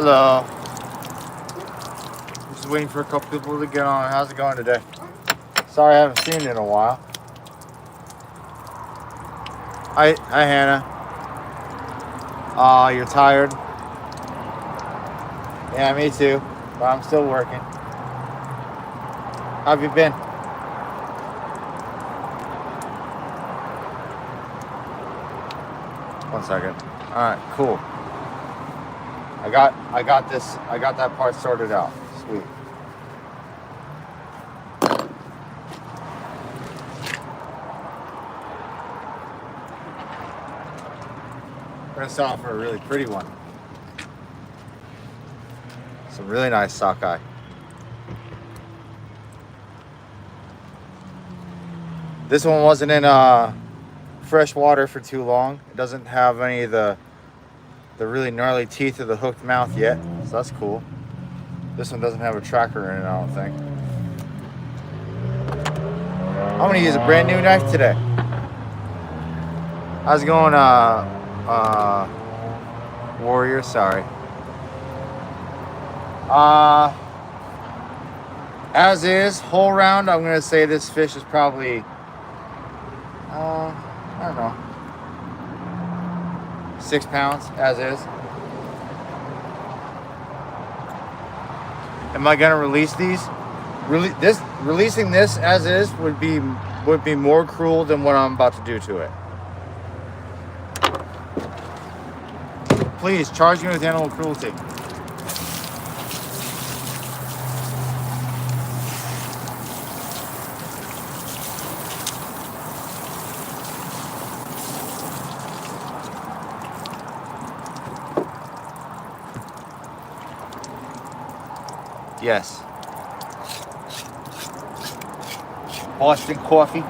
Hello. Just waiting for a couple people to get on. How's it going today? Sorry I haven't seen you in a while. Hi Hannah. You're tired? Yeah, me too. But I'm still working. How have you been? One second. Alright, cool. I got that part sorted out. Sweet. We're gonna start off for a really pretty one. Some really nice sockeye. This one wasn't in fresh water for too long. It doesn't have any of the really gnarly teeth of the hooked mouth yet, so that's cool. This one doesn't have a tracker in it, I don't think. I'm gonna use a brand new knife today. How's it going, Warrior? Sorry. As is, whole round, I'm gonna say this fish is probably, I don't know, 6 pounds, as is. Am I gonna release these? Releasing this as is would be more cruel than what I'm about to do to it. Please charge me with animal cruelty. Yes. Boston coffee.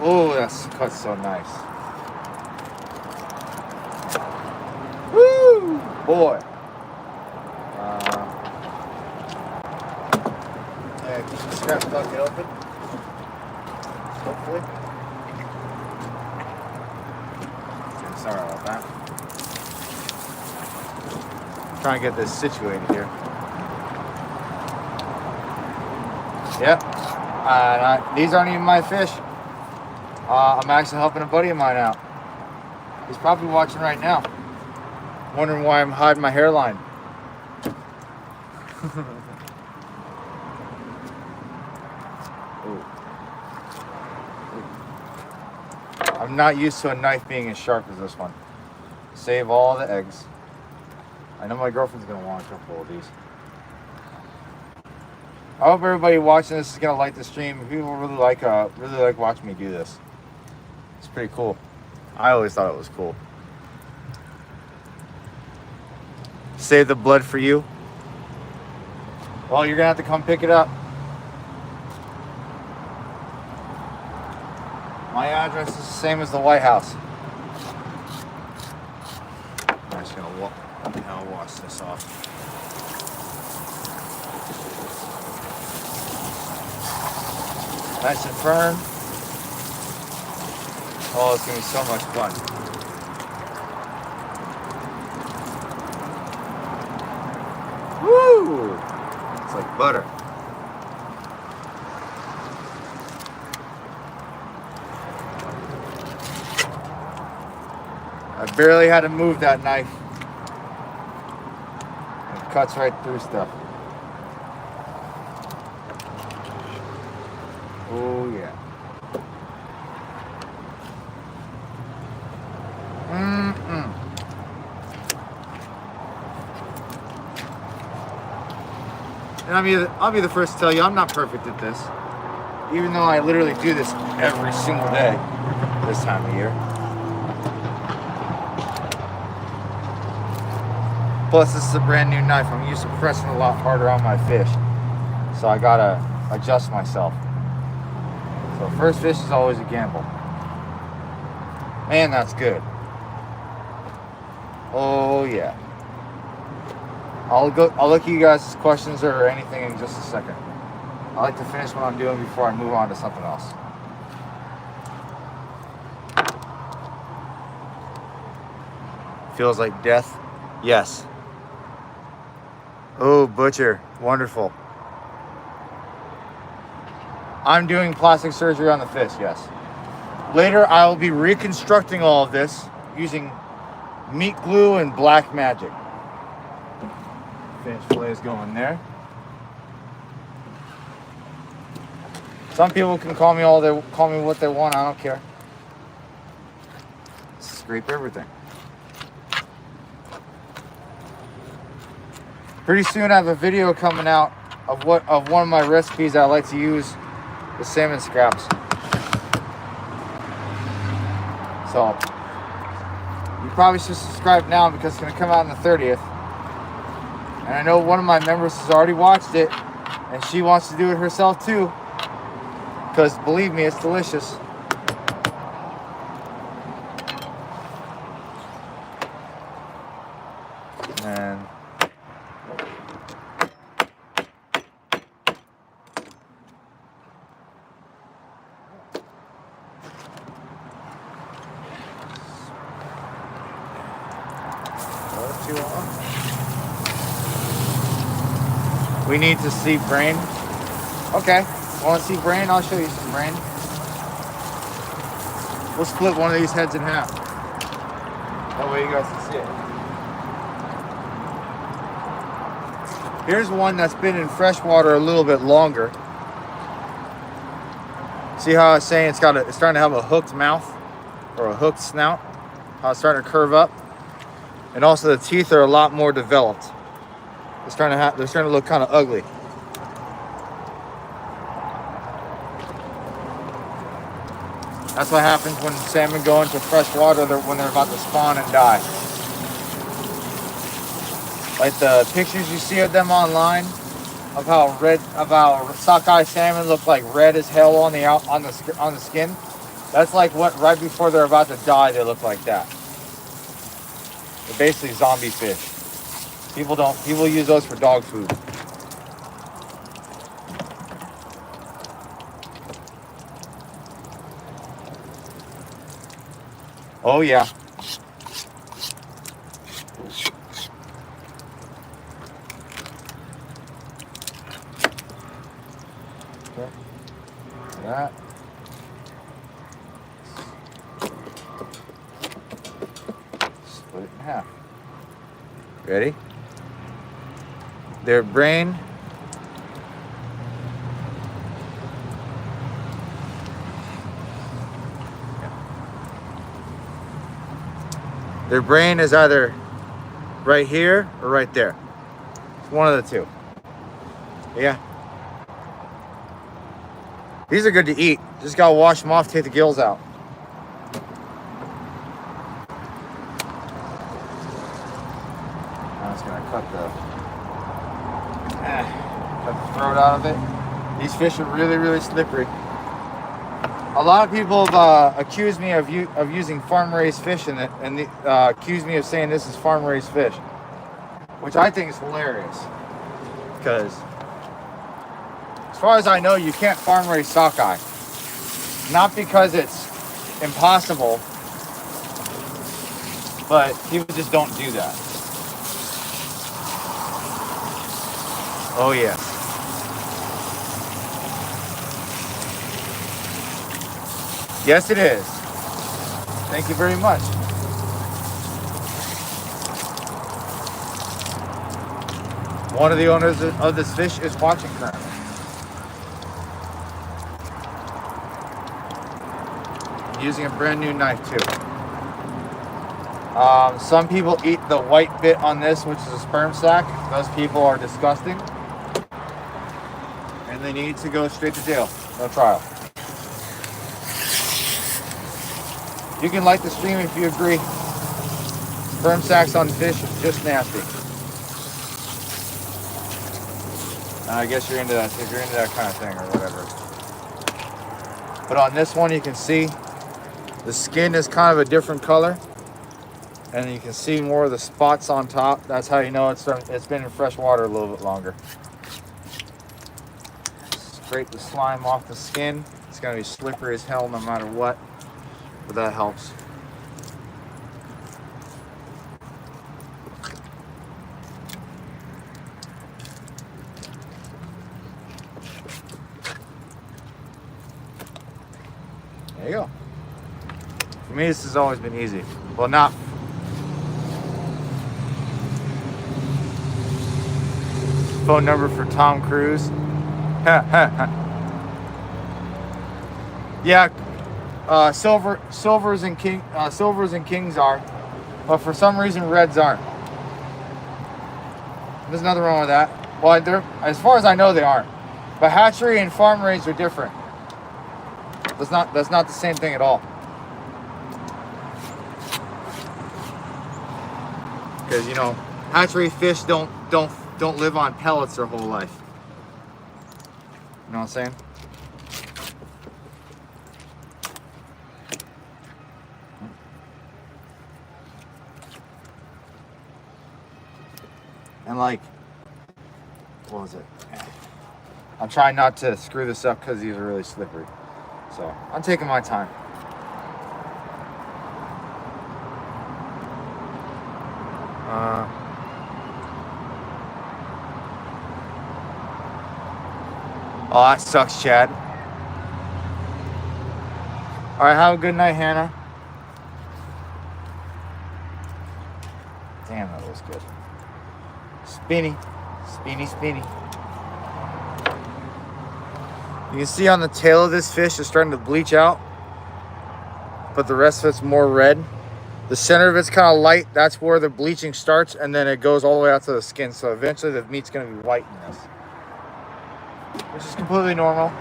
Oh, that's cut so nice. Woo! Boy. Yeah, keep the scrap bucket open. Hopefully. Okay, sorry about that. Trying to get this situated here. Yep. These aren't even my fish. I'm actually helping a buddy of mine out. He's probably watching right now, wondering why I'm hiding my hairline. Ooh. I'm not used to a knife being as sharp as this one. Save all the eggs. I know my girlfriend's gonna want a couple of these. I hope everybody watching this is gonna like the stream. People really like watching me do this. It's pretty cool. I always thought it was cool. Save the blood for you. Well, you're gonna have to come pick it up. My address is the same as the White House. I'm just gonna wash this off. Nice and firm. Oh, it's gonna be so much fun. Woo! It's like butter. I barely had to move that knife. It cuts right through stuff. Oh yeah. And I'll be the first to tell you, I'm not perfect at this. Even though I literally do this every single day this time of year. Plus, this is a brand new knife. I'm used to pressing a lot harder on my fish. So I gotta adjust myself. So first fish is always a gamble. Man, that's good. Oh yeah. I'll look at you guys' questions or anything in just a second. I like to finish what I'm doing before I move on to something else. Feels like death. Yes. Oh, butcher. Wonderful. I'm doing plastic surgery on the fish, yes. Later, I will be reconstructing all of this using meat glue and black magic. Fish fillet is going there. Some people can call me what they want. I don't care. Scrape everything. Pretty soon, I have a video coming out of one of my recipes I like to use with salmon scraps. So you probably should subscribe now because it's going to come out on the 30th. And I know one of my members has already watched it, and she wants to do it herself too. Because believe me, it's delicious. And we need to see brain. Okay. Want to see brain? I'll show you some brain. We'll split one of these heads in half. That way you guys can see it. Here's one that's been in freshwater a little bit longer. See how I was saying it's starting to have a hooked mouth or a hooked snout? How it's starting to curve up. And also the teeth are a lot more developed. They're starting to look kind of ugly. That's what happens when salmon go into fresh water when they're about to spawn and die. Like the pictures you see of them online of how sockeye salmon look like red as hell on the skin. That's like what right before they're about to die they look like that. They're basically zombie fish. People use those for dog food. Oh yeah. Okay. That. Split it in half. Ready? Their brain. Their brain is either right here or right there. It's one of the two. Yeah. These are good to eat. Just gotta wash them off, take the gills out. I'm just gonna cut the throat out of it. These fish are really, really slippery. A lot of people have accused me of using farm-raised fish in it, and accused me of saying this is farm-raised fish, which I think is hilarious. Because, as far as I know, you can't farm-raise sockeye. Not because it's impossible, but people just don't do that. Oh, yes. Yes, it is. Thank you very much. One of the owners of this fish is watching currently. I'm using a brand new knife too. Some people eat the white bit on this, which is a sperm sac. Those people are disgusting. And they need to go straight to jail. No trial. You can like the stream if you agree. Sperm sacs on fish is just nasty. I guess you're into that if you're into that kind of thing or whatever. But on this one, you can see the skin is kind of a different color, and you can see more of the spots on top. That's how you know it's been in fresh water a little bit longer. Scrape the slime off the skin. It's gonna be slippery as hell no matter what. But that helps. There you go. For me, this has always been easy. Well, not. Phone number for Tom Cruise. Yeah, silvers and kings are, but for some reason reds aren't. There's nothing wrong with that. Well, as far as I know, they aren't. But hatchery and farm raised are different. That's not the same thing at all. Because hatchery fish don't live on pellets their whole life. You know what I'm saying? And like, what was it? I'm trying not to screw this up because these are really slippery. So I'm taking my time. Oh, that sucks, Chad. All right, have a good night, Hannah. Damn, that was good. Spinny. You can see on the tail of this fish it's starting to bleach out, but the rest of it's more red. The center of it's kind of light. That's where the bleaching starts, and then it goes all the way out to the skin. So eventually the meat's going to be white in this, which is completely normal.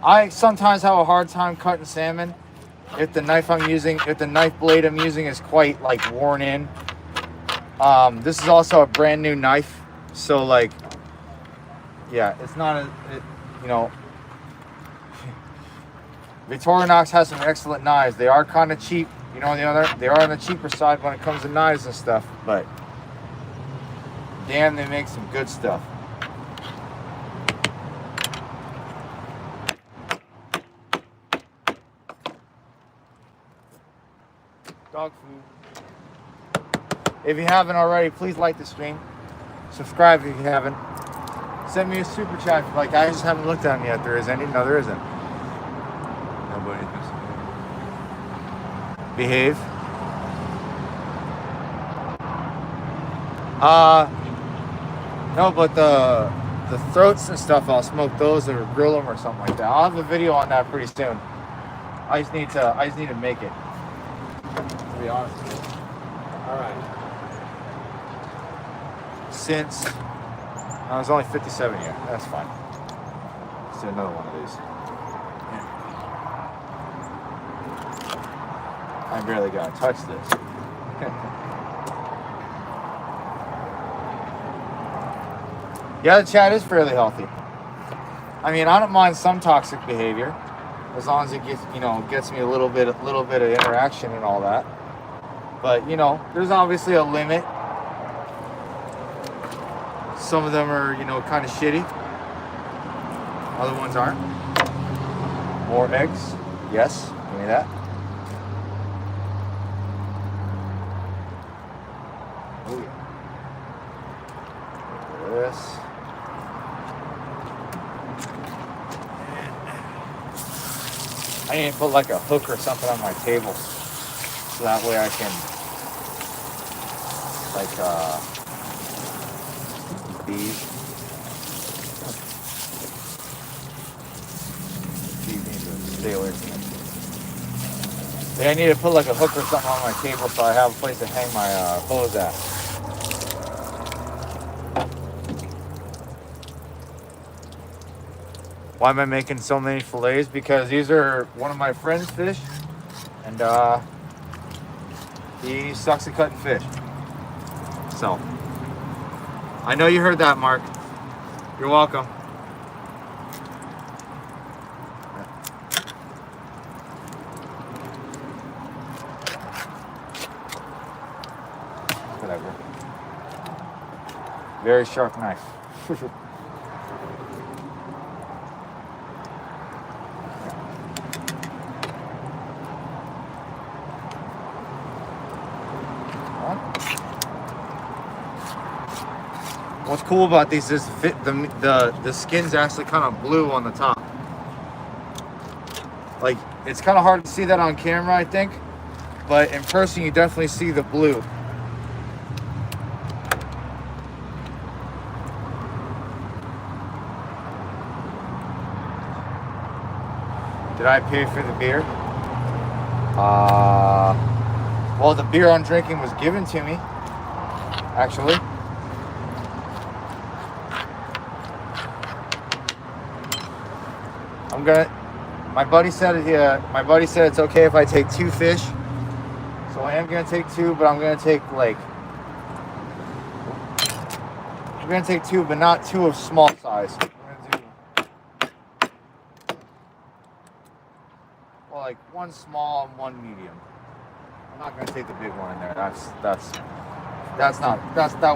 I sometimes have a hard time cutting salmon if the knife blade I'm using is quite like worn in. This is also a brand new knife, so like, yeah, it's not Victorinox has some excellent knives. They are kind of cheap, they are on the cheaper side when it comes to knives and stuff, but damn, they make some good stuff. Dog food. If you haven't already, please like the stream. Subscribe if you haven't. Send me a super chat. Like, I just haven't looked at them yet. There is any? No, there isn't. Nobody thinks. Behave. No, but the throats and stuff, I'll smoke those or grill them or something like that. I'll have a video on that pretty soon. I just need to make it. To be honest with you. All right. Since I was only 57 here, that's fine. Let's do another one of these. I barely got to touch this. Yeah, the chat is fairly healthy. I mean, I don't mind some toxic behavior, as long as it gets me a little bit of interaction and all that. But there's obviously a limit. Some of them are kind of shitty. Other ones aren't. More eggs, yes. Give me that. Oh yeah. This. I need to put like a hook or something on my table, so that way I can these need to stay away from it. Yeah, I need to put like a hook or something on my table so I have a place to hang my clothes at. Why am I making so many fillets? Because these are one of my friend's fish, and he sucks at cutting fish. So, I know you heard that, Mark. You're welcome. Whatever. Very sharp knife. What's cool about these is the skin's actually kind of blue on the top. Like, it's kind of hard to see that on camera, I think, but in person you definitely see the blue. Did I pay for the beer? Well, the beer I'm drinking was given to me, actually. My buddy said it's okay if I take 2 fish. So I am gonna take 2, but I'm gonna take I'm gonna take 2, but not 2 of small size. I'm gonna do, well, like 1 small and 1 medium. I'm not gonna take the big one in there. That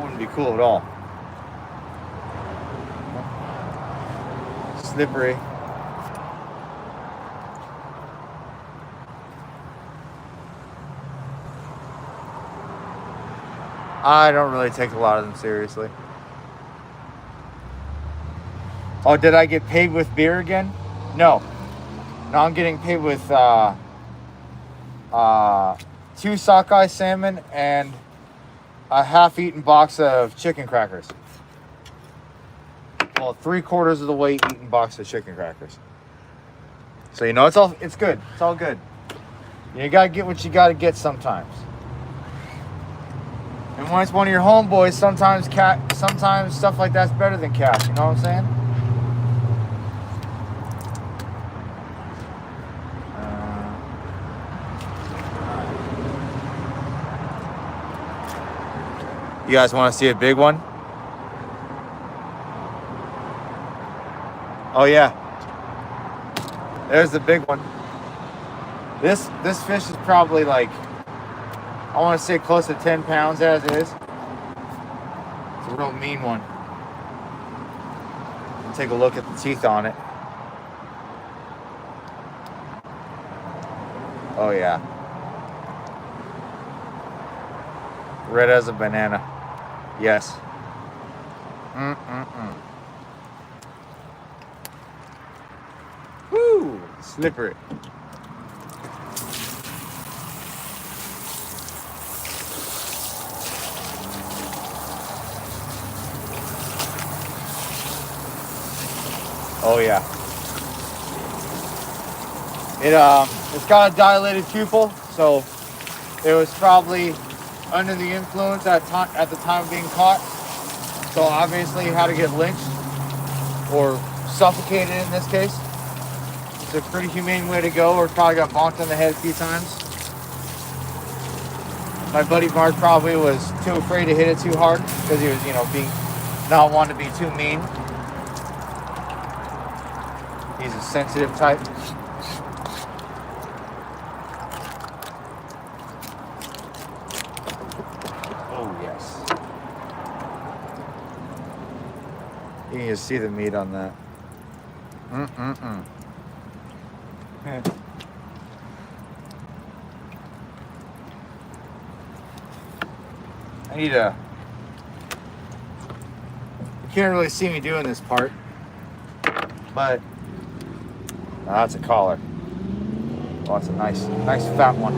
wouldn't be cool at all. Slippery. I don't really take a lot of them seriously. Oh, did I get paid with beer again? No. No, I'm getting paid with 2 sockeye salmon and a half-eaten box of chicken crackers. Well, 3/4 of the way eaten box of chicken crackers. So you know it's good. It's all good. You gotta get what you gotta get sometimes. And when it's one of your homeboys, sometimes stuff like that's better than cash. You know what I'm saying? You guys want to see a big one? Oh yeah, there's the big one. This fish is probably like, I want to say close to 10 pounds as is. It's a real mean one. Take a look at the teeth on it. Oh yeah. Red as a banana. Yes. Woo! Slippery. Oh yeah. It's got a dilated pupil, so it was probably under the influence at the time of being caught. So obviously had to get lynched or suffocated in this case. It's a pretty humane way to go, or probably got bonked on the head a few times. My buddy Mark probably was too afraid to hit it too hard because he was, not wanting to be too mean. He's a sensitive type. Oh, yes. You can just see the meat on that. You can't really see me doing this part, but that's a collar. Oh, it's a nice fat one.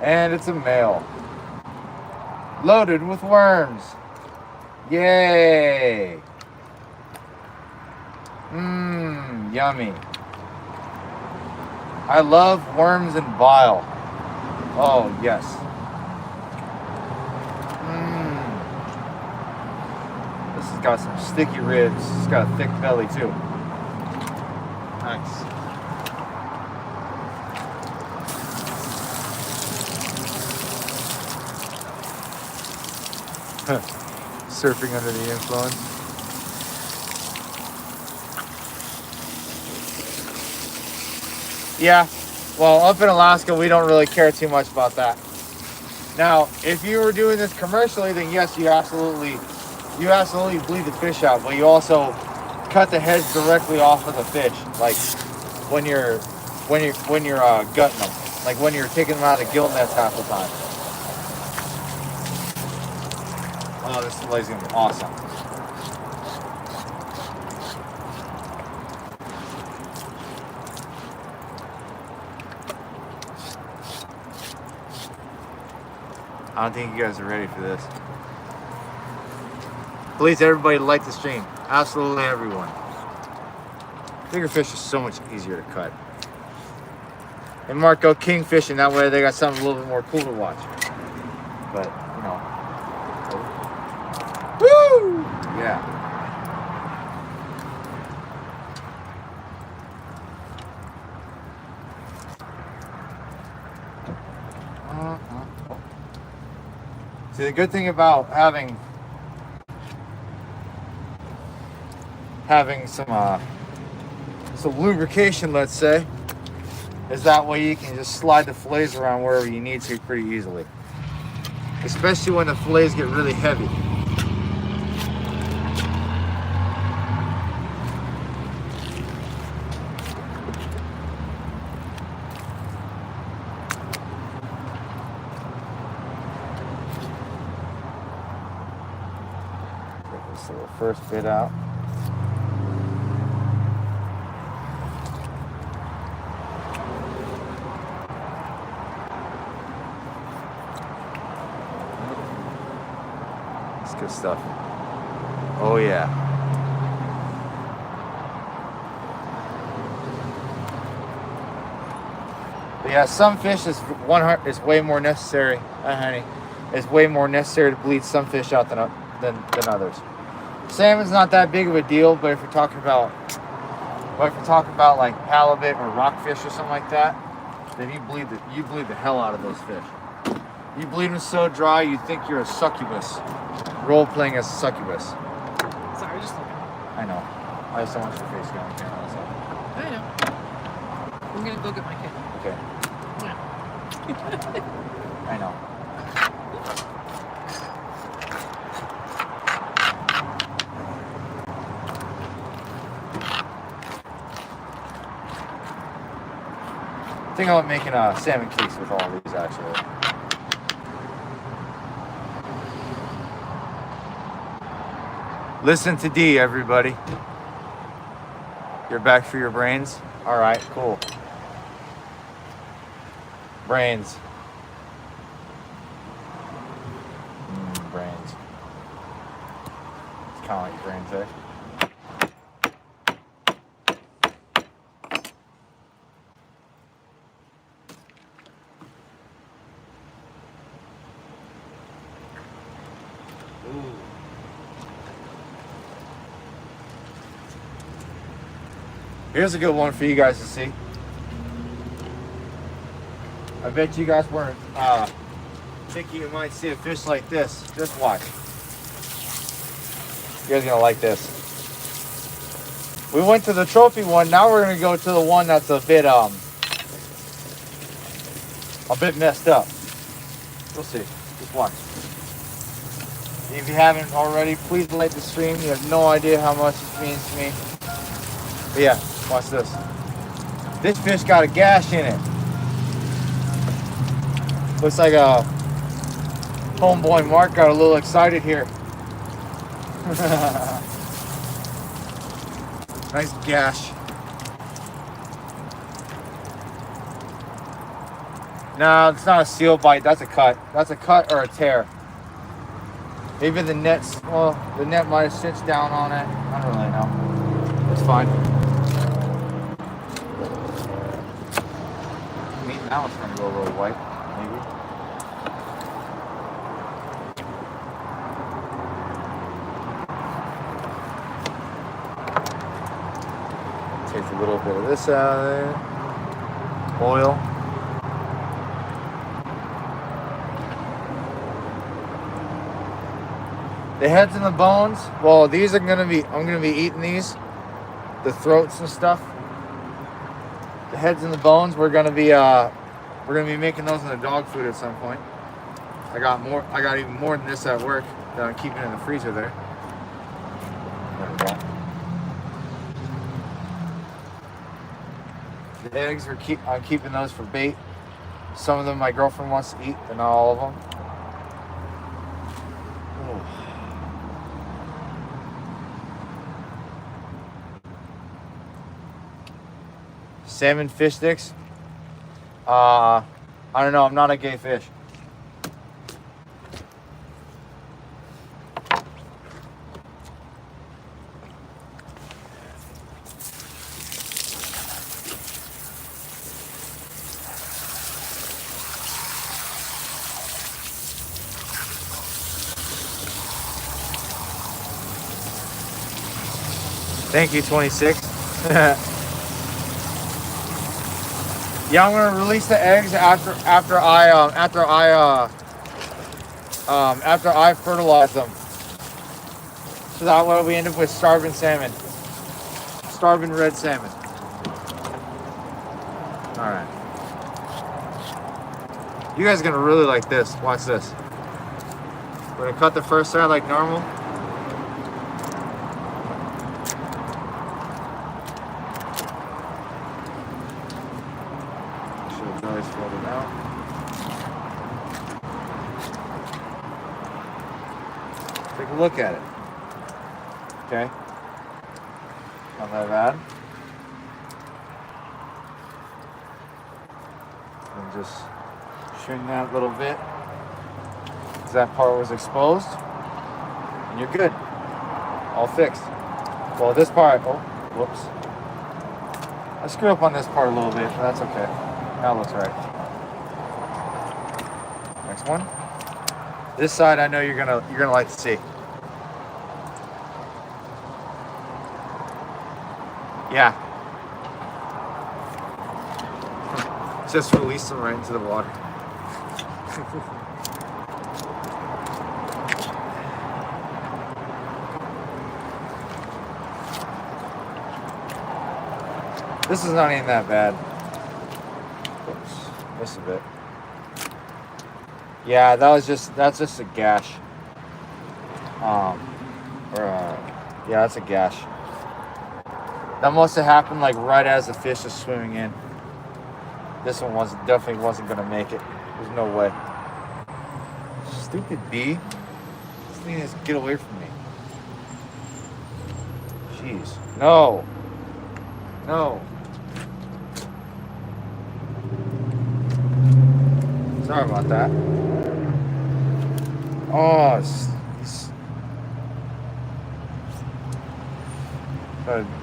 And it's a male. Loaded with worms. Yay. Yummy. I love worms and bile. Oh, yes. This has got some sticky ribs. It's got a thick belly, too. Nice. Surfing under the influence. Yeah, well, up in Alaska, we don't really care too much about that. Now, if you were doing this commercially, then yes, you absolutely bleed the fish out, but you also cut the heads directly off of the fish, like when you're gutting them, like when you're taking them out of the gill nets half the time. Oh, this fillet's gonna be awesome. I don't think you guys are ready for this. Please, everybody, like the stream. Absolutely everyone. Bigger fish is so much easier to cut. And Mark, go kingfishing. That way they got something a little bit more cool to watch. But, you know. Woo! Yeah. See, the good thing about having some lubrication, let's say, is that way you can just slide the fillets around wherever you need to pretty easily. Especially when the fillets get really heavy. Get this little first bit out. Good stuff. Oh yeah. But yeah, some fish is way more necessary. Honey, it's way more necessary to bleed some fish out than others. Salmon's not that big of a deal, but if you're talking about like halibut or rockfish or something like that, then you bleed the hell out of those fish. You bleed them so dry, you think you're a succubus. Role-playing as a succubus. Sorry, just looking. I know. I have so much for face going camera also. I know. I'm gonna go get my kid. Okay. Yeah. I know. I think I'm making a salmon case with all of these actually. Listen to D, everybody. You're back for your brains? All right, cool. Brains. Brains. It's kind of like brains, eh? Here's a good one for you guys to see. I bet you guys weren't thinking you might see a fish like this. Just watch. You guys are gonna like this. We went to the trophy one. Now we're gonna go to the one that's a bit messed up. We'll see. Just watch. If you haven't already, please like the stream. You have no idea how much it means to me. But yeah. Watch this. This fish got a gash in it. Looks like a homeboy Mark got a little excited here. Nice gash. No, it's not a seal bite. That's a cut. That's a cut or a tear. Maybe the net's, well, the net might have cinched down on it. I don't really know. It's fine. Now it's going to go a little white, maybe. Take a little bit of this out of there. Oil. The heads and the bones, well, these are going to be, I'm going to be eating these. The throats and stuff. The heads and the bones, we're gonna be making those into dog food at some point. I got even more than this at work that I'm keeping in the freezer there. There we go. The eggs I'm keeping those for bait. Some of them my girlfriend wants to eat, but not all of them. Salmon fish sticks. I don't know. I'm not a gay fish. Thank you, 26. Yeah, I'm gonna release the eggs after I fertilize them. So that way we end up with starving salmon, starving red salmon. All right. You guys are gonna really like this. Watch this. We're gonna cut the first side like normal. Take a look at it. Okay. Not that bad. And just shrink that a little bit. Because that part was exposed. And you're good. All fixed. Well, this part, oh, whoops. I screwed up on this part a little bit, but that's okay. That looks right. Next one. This side I know you're gonna like to see. Yeah. Just release them right into the water. This is not even that bad. Oops, missed a bit. Yeah, that's just a gash. Yeah, that's a gash. That must have happened like right as the fish is swimming in. This one definitely wasn't gonna make it. There's no way. Stupid bee. This thing is get away from me. Jeez. No. No. Sorry about that. Oh,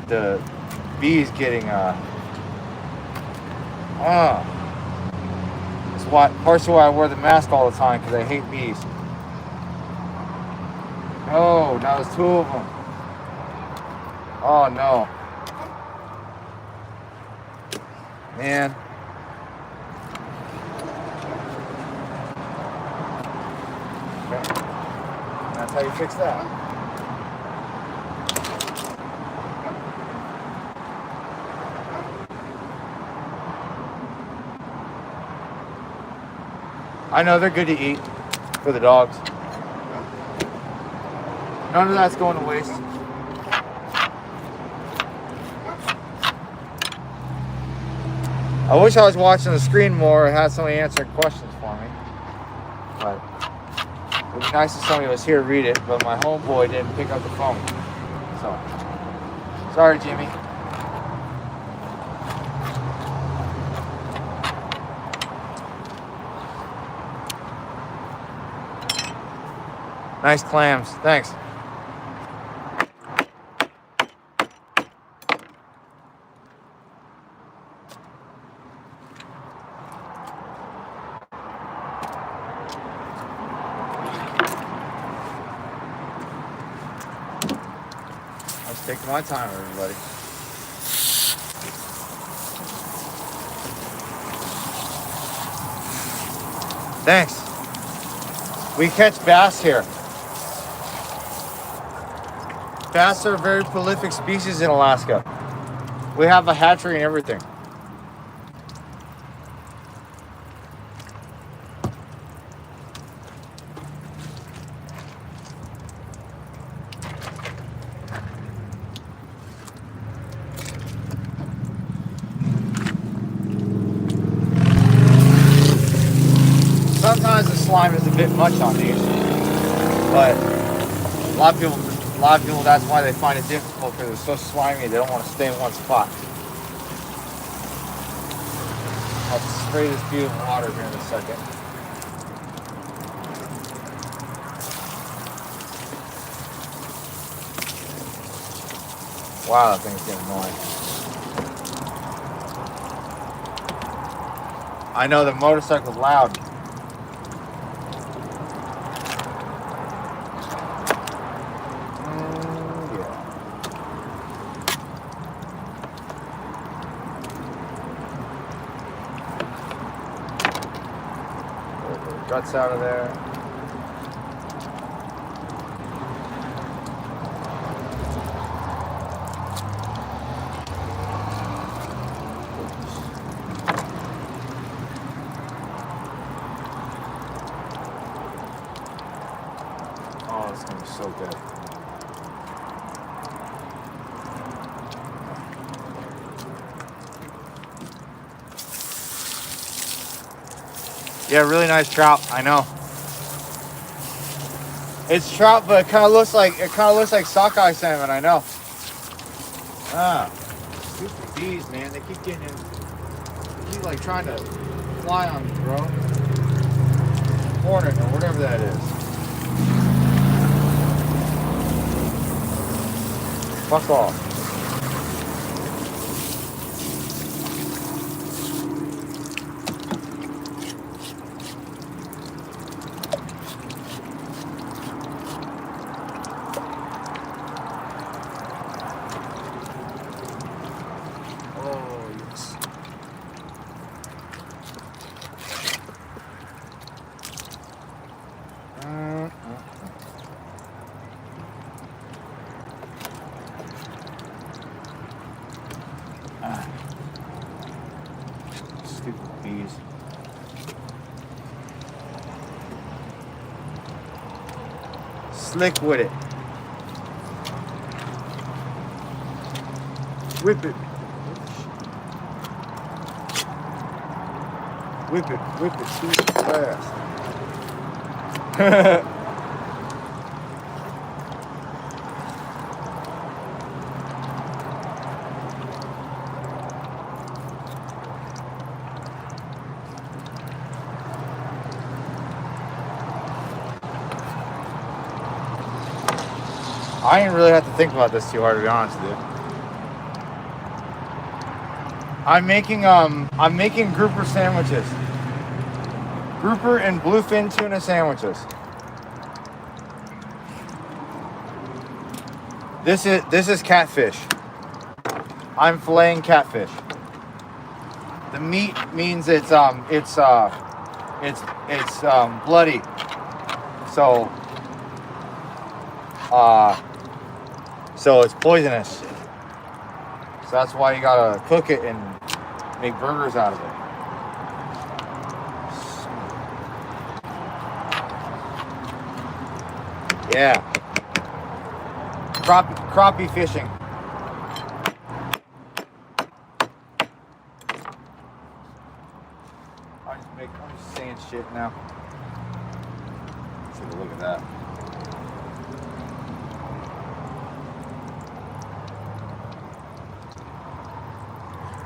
the bee's getting it's partially why I wear the mask all the time, because I hate bees. Oh, now there's two of them. Oh no, man. Okay. That's how you fix that. I know they're good to eat for the dogs. None of that's going to waste. I wish I was watching the screen more and had somebody answering questions for me. But it would be nice if somebody was here to read it, but my homeboy didn't pick up the phone. So, sorry, Jimmy. Nice clams. Thanks. Let's take my time, everybody. Thanks. We catch bass here. Bass are a very prolific species in Alaska. We have a hatchery and everything. slime is a bit much on these, but a lot of people, that's why they find it difficult, because it's so slimy. They don't want to stay in one spot. I'll spray this beautiful water here in a second. Wow, that thing's getting annoying. I know the motorcycle's loud. Guts out of there. Oh, it's gonna be so good. Yeah, really nice trout. I know. It's trout, but it kind of looks like sockeye salmon. I know. Ah, stupid bees, man. They keep getting in. They keep like trying to fly on me, bro. Hornet or whatever that is. Fuck off. Stupid bees. Slick with it. Whip it. Whip it, stupid fast. I didn't really have to think about this too hard, to be honest with you. I'm making grouper sandwiches. Grouper and bluefin tuna sandwiches. This is catfish. I'm filleting catfish. The meat means it's bloody. So it's poisonous. So that's why you gotta cook it and make burgers out of it. Yeah. Crappie fishing. I'm just saying shit now. Take a look at that.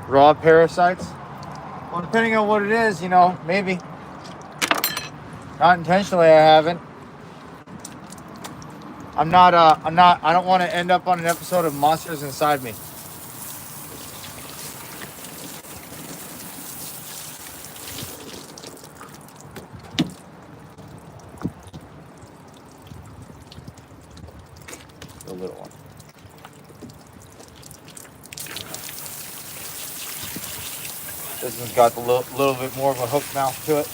Raw parasites? Well, depending on what it is, you know, maybe. Not intentionally, I haven't. I don't want to end up on an episode of Monsters Inside Me. The little one. This one's got a little bit more of a hook mouth to it.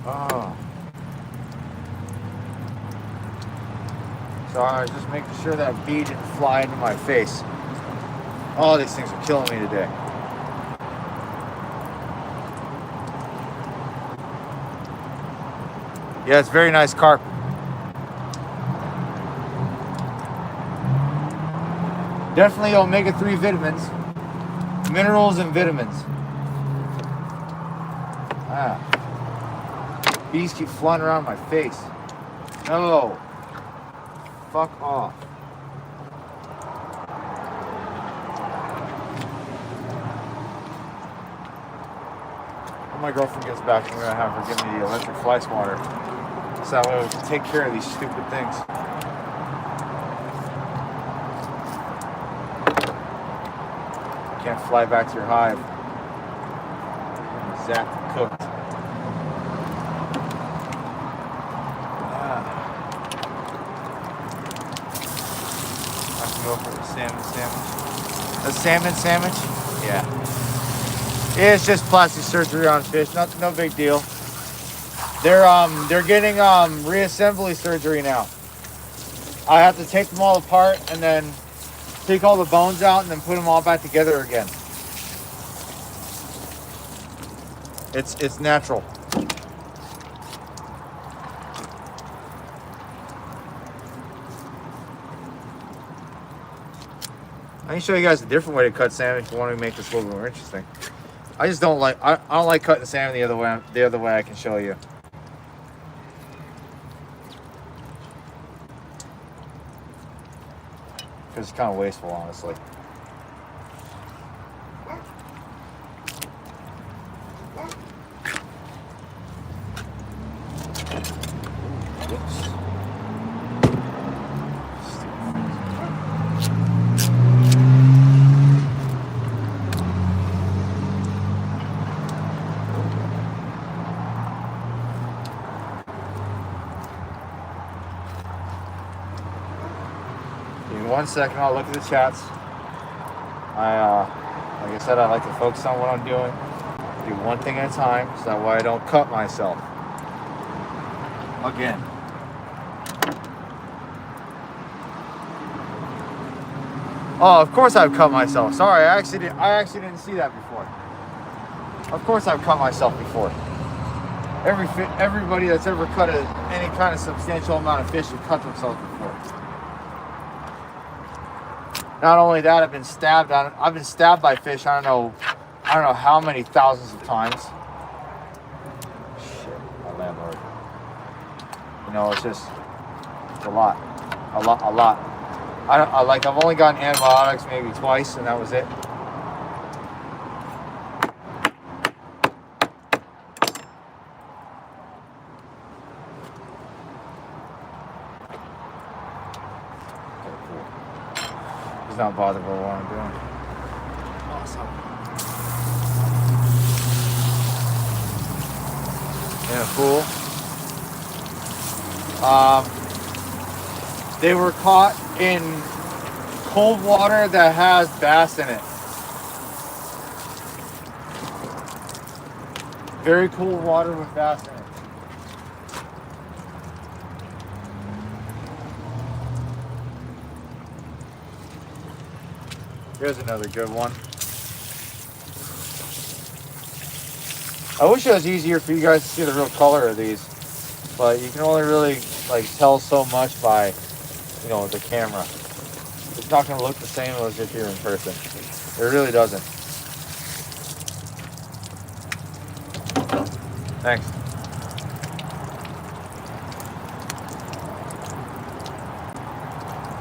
Oh. Sorry, just making sure that bee didn't fly into my face. Oh, these things are killing me today. Yeah, it's very nice carp. Definitely omega-3 vitamins, minerals and vitamins. Ah. Bees keep flying around my face. No. Fuck off. When my girlfriend gets back, I'm gonna have her give me the electric fly swatter. So that way we can take care of these stupid things. Can't fly back to your hive. Zapped and cooked. I can go for the salmon sandwich. The salmon sandwich? Yeah. It's just plastic surgery on fish. No big deal. They're getting reassembly surgery now. I have to take them all apart and then take all the bones out and then put them all back together again. It's natural. I can show you guys a different way to cut salmon if you want to make this a little more interesting. I just don't like I don't like cutting salmon the other way I can show you. Because it's kind of wasteful, honestly. Whoops. Give me 1 second, I'll look at the chats. Like I said, I like to focus on what I'm doing. Do one thing at a time, so that way I don't cut myself. Again. Oh, of course I've cut myself. Sorry, I actually didn't see that before. Of course I've cut myself before. Everybody that's ever cut any kind of substantial amount of fish has cut themselves before. Not only that, I've been stabbed by fish. I don't know how many thousands of times. Shit, my landlord. You know, it's a lot. I've only gotten antibiotics maybe twice, and that was it. Not bothered by what I'm doing. Awesome. In a pool. They were caught in cold water that has bass in it. Very cold water with bass in it. Here's another good one. I wish it was easier for you guys to see the real color of these, but you can only really tell so much by, the camera. It's not going to look the same as if you're in person. It really doesn't. Thanks.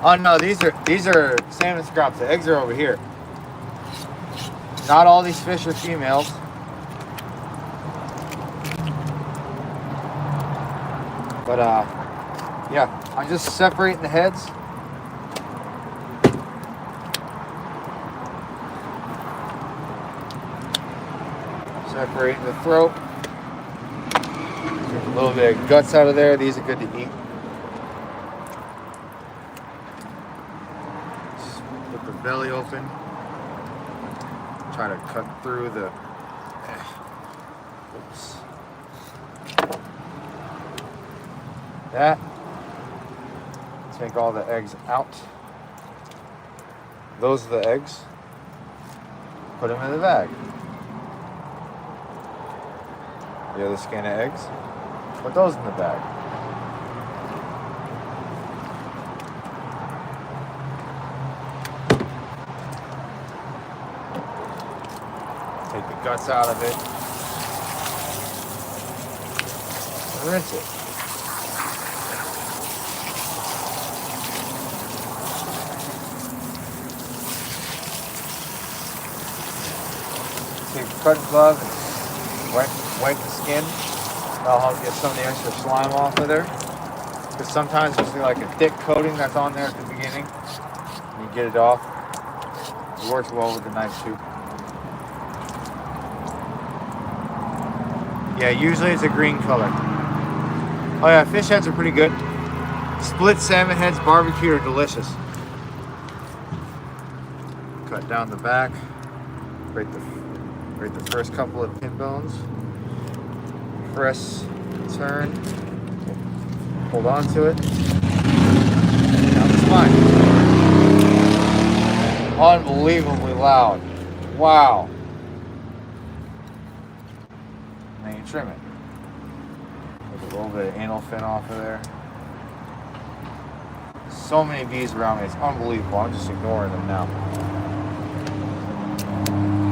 Oh no, these are salmon scraps. The eggs are over here. Not all these fish are females. But yeah, I'm just separating the heads. Separating the throat. There's a little bit of guts out of there. These are good to eat. Belly open. Try to cut through the. Oops. That. Take all the eggs out. Those are the eggs. Put them in the bag. The other skin of eggs. Put those in the bag. Take the guts out of it. Rinse it. Take a cutting glove and wipe the skin. That'll help get some of the extra slime off of there. Because sometimes there's like a thick coating that's on there at the beginning. You get it off. It works well with the knife too. Yeah, usually it's a green color. Oh yeah, fish heads are pretty good. Split salmon heads barbecue are delicious. Cut down the back. Break the first couple of pin bones. Press, turn, hold on to it. Down the spine. Unbelievably loud. Wow. And then you trim it. Take a little bit of anal fin off of there. So many bees around me, it's unbelievable. I'm just ignoring them now.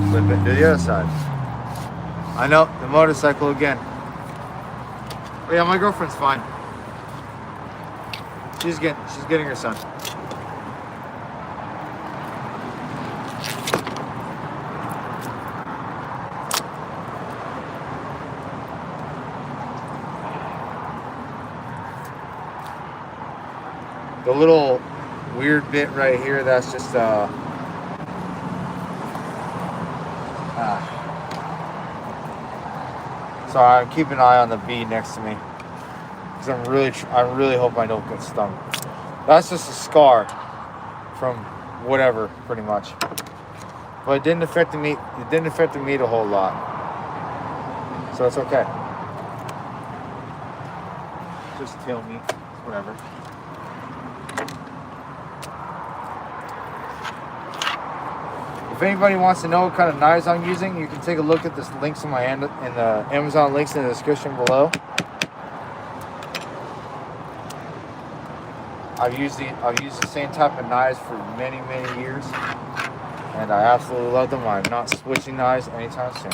Flip it to the other side. I know, the motorcycle again. But yeah, my girlfriend's fine. She's getting her son. The little weird bit right here, that's just sorry, I'm keeping an eye on the bee next to me because I really hope I don't get stung. That's just a scar from whatever, pretty much. But it didn't affect the meat. It didn't affect the meat a whole lot, so it's okay. Just tail meat, whatever. If anybody wants to know what kind of knives I'm using, you can take a look at the links in the Amazon links in the description below. I've used the same type of knives for many years, and I absolutely love them. I'm not switching knives anytime soon.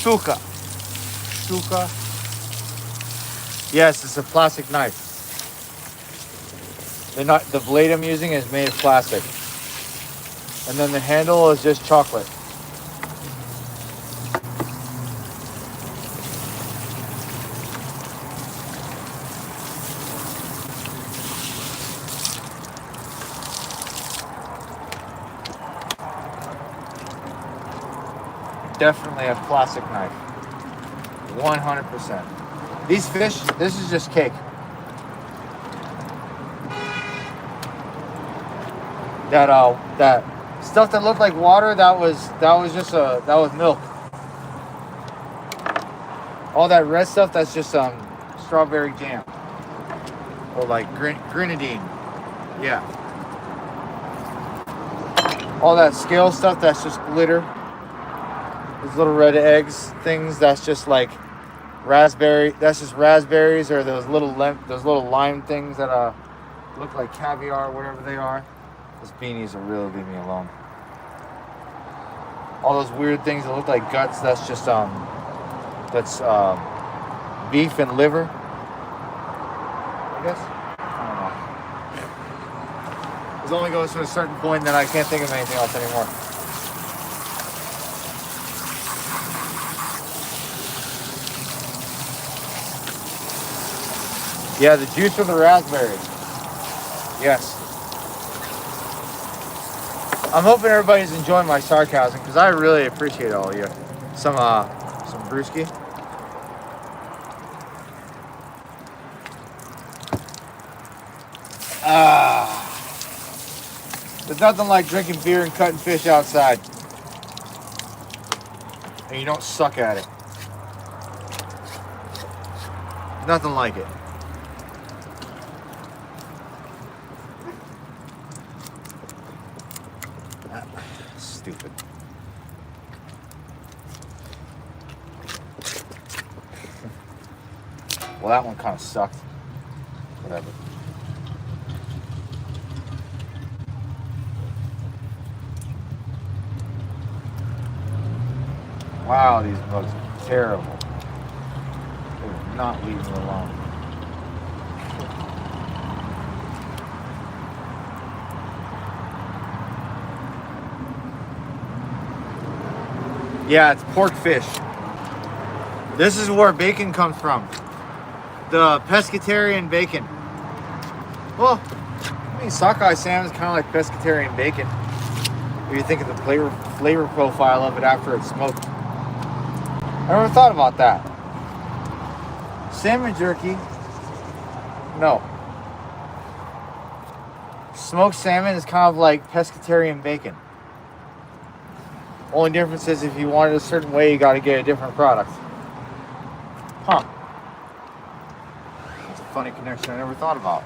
Stuka. Yes, it's a plastic knife. The blade I'm using is made of plastic. And then the handle is just chocolate. Definitely a plastic knife. 100%. These fish, this is just cake. That stuff that looked like water, that was milk. All that red stuff, that's just strawberry jam. Or like grenadine. Yeah. All that scale stuff, that's just glitter. Those little red eggs things, that's just like raspberry. That's just raspberries, or those little lime things that look like caviar, or whatever they are. Those beanies will really leave me alone. All those weird things that look like guts, that's just beef and liver, I guess. I don't know. It only goes to a certain point that I can't think of anything else anymore. Yeah, the juice of the raspberries. Yes. I'm hoping everybody's enjoying my sarcasm because I really appreciate all of you. Some brewski. There's nothing like drinking beer and cutting fish outside. And you don't suck at it. Nothing like it. Stupid. Well, that one kind of sucked. Whatever. Wow, these bugs are terrible. They're not leaving me alone. Yeah, it's pork fish. This is where bacon comes from. The pescatarian bacon. Well, I mean, sockeye salmon is kind of like pescatarian bacon. If you think of the flavor profile of it after it's smoked. I never thought about that. Salmon jerky, no. Smoked salmon is kind of like pescatarian bacon. Only difference is if you want it a certain way, you got to get a different product. Huh. That's a funny connection I never thought about.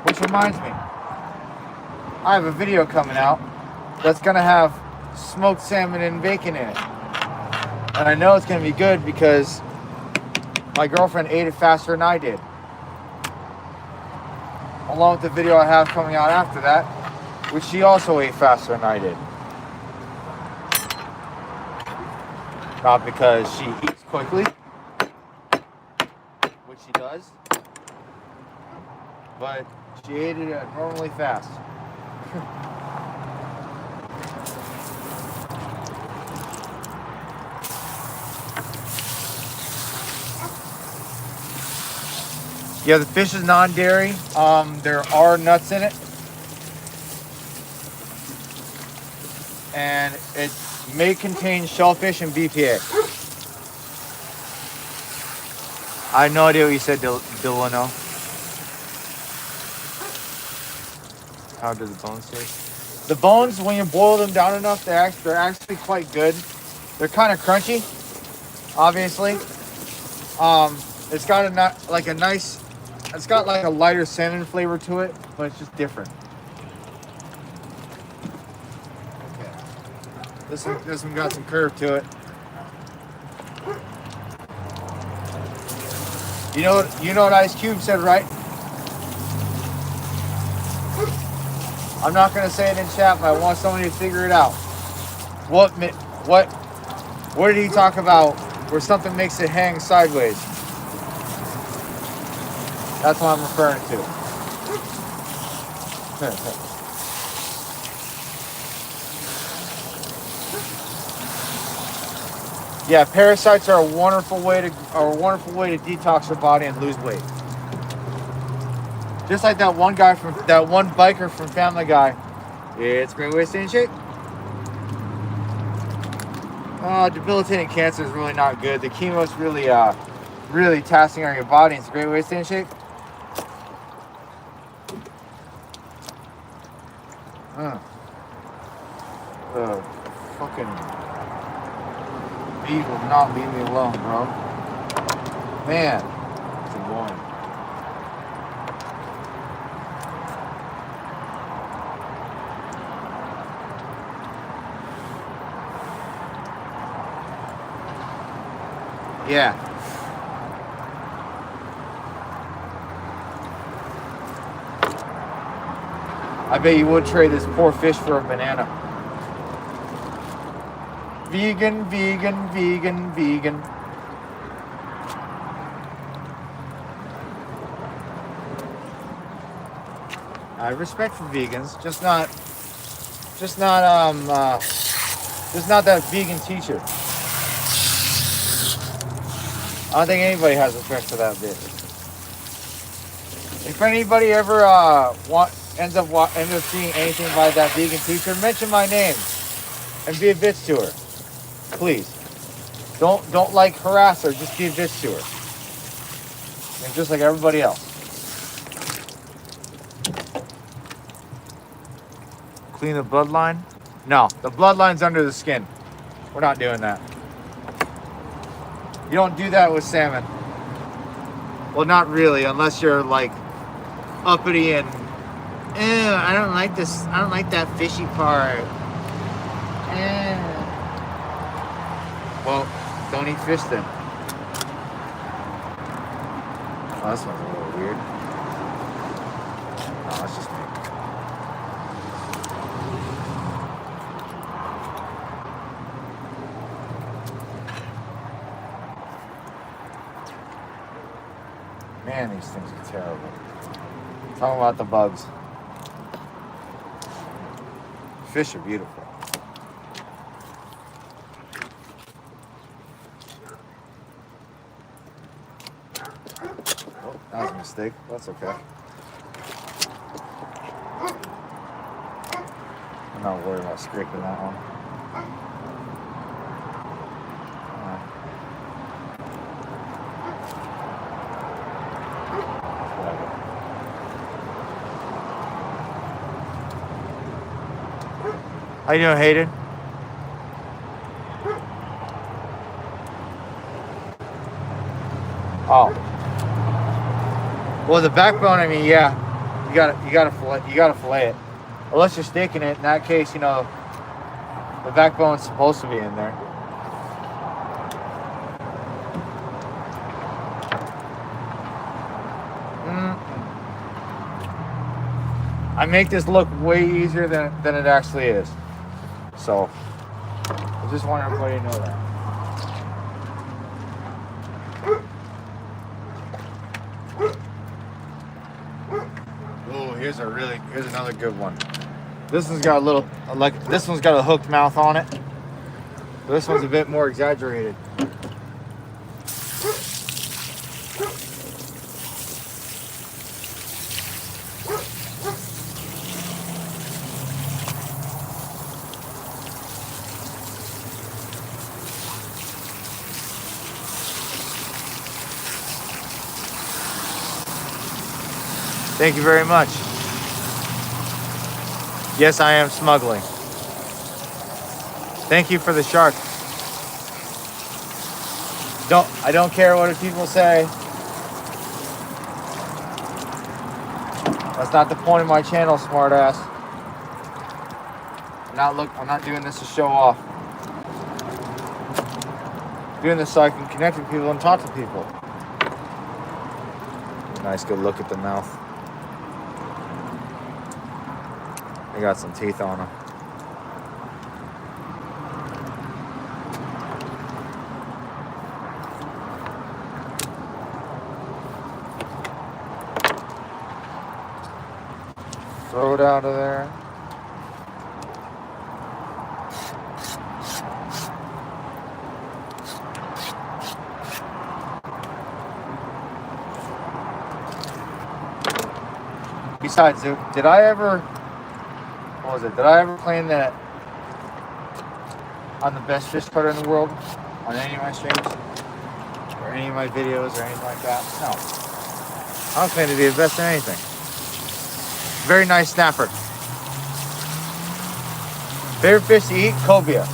Which reminds me, I have a video coming out that's going to have smoked salmon and bacon in it. And I know it's going to be good because my girlfriend ate it faster than I did. Along with the video I have coming out after that, which she also ate faster than I did. Not because she eats quickly, which she does, but she ate it abnormally fast. Yeah, the fish is non-dairy. There are nuts in it. And it may contain shellfish and BPA. I have no idea what you said, Delano. How do the bones taste? The bones, when you boil them down enough, they're actually quite good. They're kind of crunchy, obviously. It's got it's got like a lighter salmon flavor to it, but it's just different. Okay. This one got some curve to it. You know what Ice Cube said, right? I'm not gonna say it in chat, but I want somebody to figure it out. What did he talk about where something makes it hang sideways? That's what I'm referring to. Yeah, parasites are a wonderful way to detox your body and lose weight. Just like that one biker from Family Guy. It's a great way to stay in shape. Debilitating cancer is really not good. The chemo is really taxing on your body. It's a great way to stay in shape. The fucking bee will not leave me alone, bro. Man, it's annoying. Yeah. I bet you would trade this poor fish for a banana. Vegan, vegan, vegan, vegan. I have respect for vegans, just not that vegan teacher. I don't think anybody has respect for that bitch. If anybody ever ends up seeing anything by that vegan teacher, mention my name and be a bitch to her, please. Don't like harass her, just be a bitch to her, and just like everybody else. Clean the bloodline? No, the bloodline's under the skin. We're not doing that. You don't do that with salmon. Well, not really, unless you're like uppity and, ew, I don't like this. I don't like that fishy part. Well, don't eat fish then. Oh, this one's a little weird. Oh, that's just me. Man, these things are terrible. Talking about the bugs. Fish are beautiful. Oh, that was a mistake. That's okay. I'm not worried about scraping that one. How you doing, Hayden? Oh. Well, the backbone, I mean, yeah, you gotta fillet it. Unless you're staking it, in that case, you know, the backbone's supposed to be in there. I make this look way easier than it actually is. So, I just want everybody to know that. Oh, here's another good one. This one's got a little, this one's got a hooked mouth on it. This one's a bit more exaggerated. Thank you very much. Yes, I am smuggling. Thank you for the shark. I don't care what people say. That's not the point of my channel, smartass. I'm not doing this to show off. I'm doing this so I can connect with people and talk to people. Nice good look at the mouth. They got some teeth on them. Throw it out of there. Besides, did I ever claim that I'm the best fish cutter in the world on any of my streams or any of my videos or anything like that? No. I don't claim to be the best at anything. Very nice snapper. Favorite fish to eat? Cobia.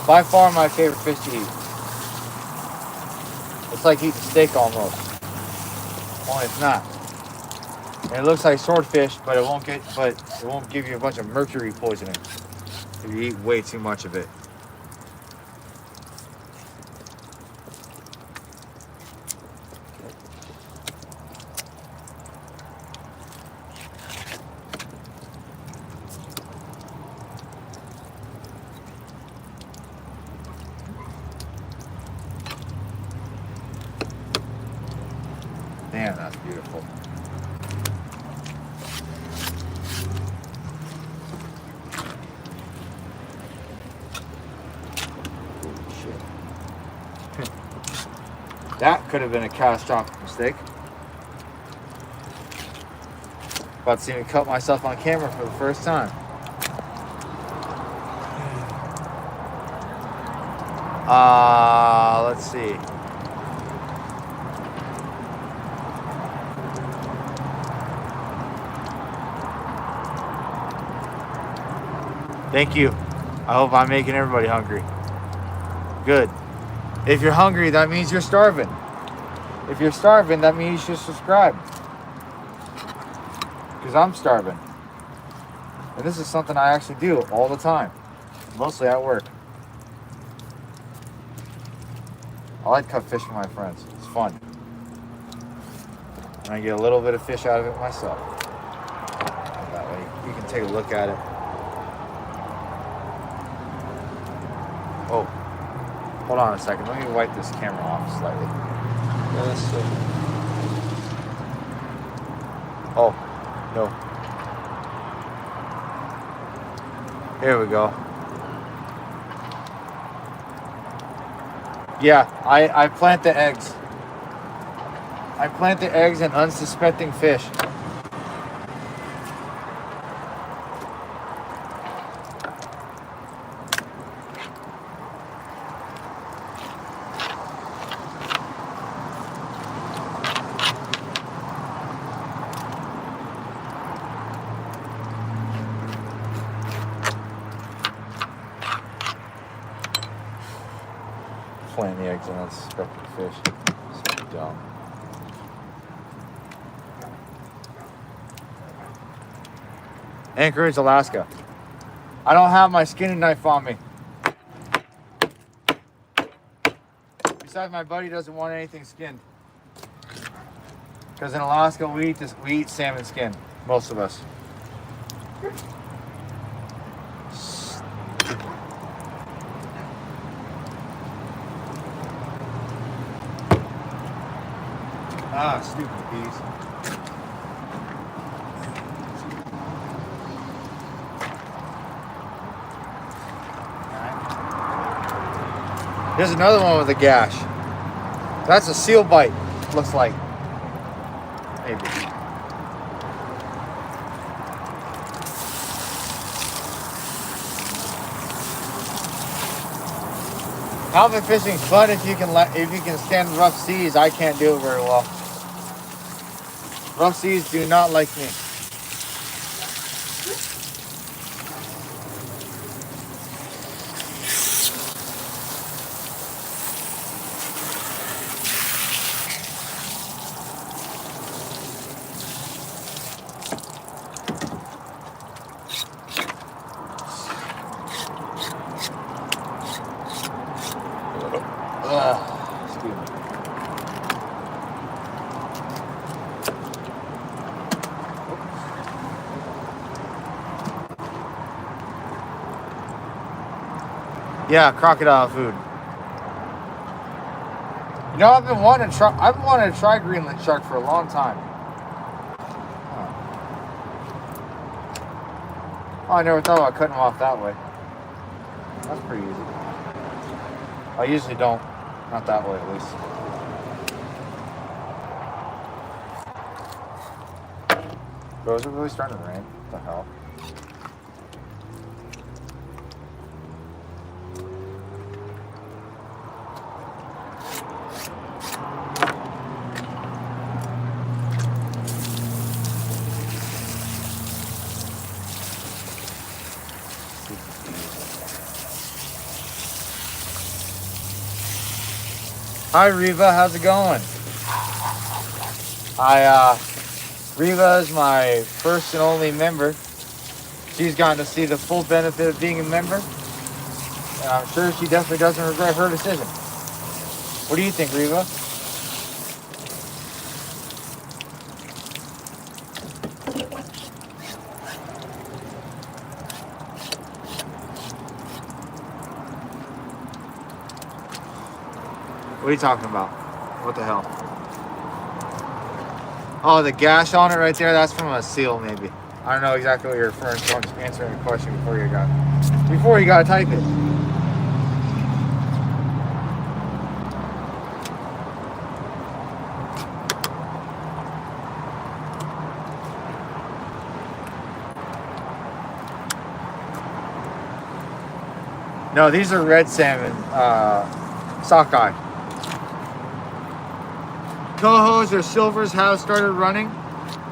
By far my favorite fish to eat. It's like eating steak almost. Only it's not. And it looks like swordfish, but it won't give you a bunch of mercury poisoning if you eat way too much of it. Damn, that's beautiful. That could have been a catastrophic mistake. About to see me cut myself on camera for the first time. Let's see. Thank you. I hope I'm making everybody hungry. Good. If you're hungry, that means you're starving. If you're starving, that means you should subscribe. Because I'm starving. And this is something I actually do all the time. Mostly at work. I like to cut fish for my friends. It's fun. And I get a little bit of fish out of it myself. That way you can take a look at it. Oh, hold on a second. Let me wipe this camera off slightly. Oh, no. Here we go. Yeah, I plant the eggs. I plant the eggs in unsuspecting fish. Plant the eggs in unsuspecting fish. So dumb. Anchorage, Alaska. I don't have my skinning knife on me. Besides, my buddy doesn't want anything skinned. Because in Alaska, we eat salmon skin. Most of us. Ah, stupid bees. Here's another one with a gash. That's a seal bite, looks like. Maybe. Halibut fishing's fun if you can stand rough seas. I can't do it very well. Rough seas do not like me. Excuse me. Yeah, crocodile food. You know, I've been wanting to try Greenland shark for a long time. Huh. Oh, I never thought about cutting them off that way. That's pretty easy. I usually don't. Not that way, at least. Bro, is it really starting to rain? What the hell? Hi Reva, how's it going? Reva is my first and only member. She's gotten to see the full benefit of being a member. And I'm sure she definitely doesn't regret her decision. What do you think, Reva? What are you talking about? What the hell? Oh, the gash on it right there, that's from a seal maybe. I don't know exactly what you're referring to. I'm just answering the question before you gotta type it. No, these are red salmon, sockeye. Cohos or silvers have started running,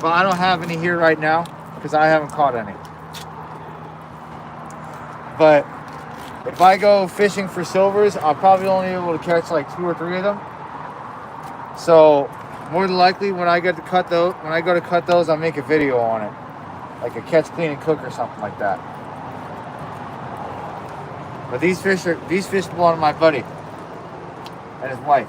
but I don't have any here right now because I haven't caught any. But if I go fishing for silvers, I'll probably only be able to catch like 2 or 3 of them. So more than likely, when I go to cut those, I'll make a video on it, like a catch, clean, and cook or something like that. But these fish belong to my buddy and his wife.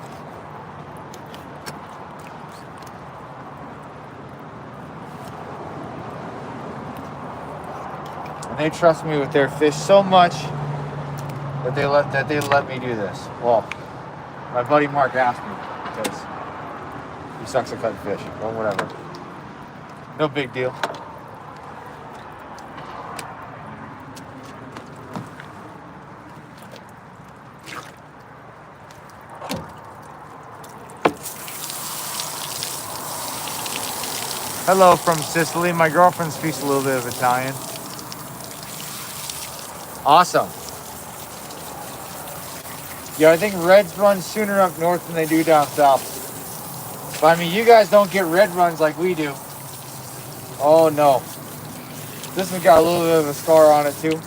And they trust me with their fish so much that they let me do this. Well, my buddy Mark asked me because he sucks at cutting fish, but whatever. No big deal. Hello from Sicily. My girlfriend speaks a little bit of Italian. Awesome. Yeah, I think reds run sooner up north than they do down south. But I mean, you guys don't get red runs like we do. Oh no. This one's got a little bit of a scar on it too.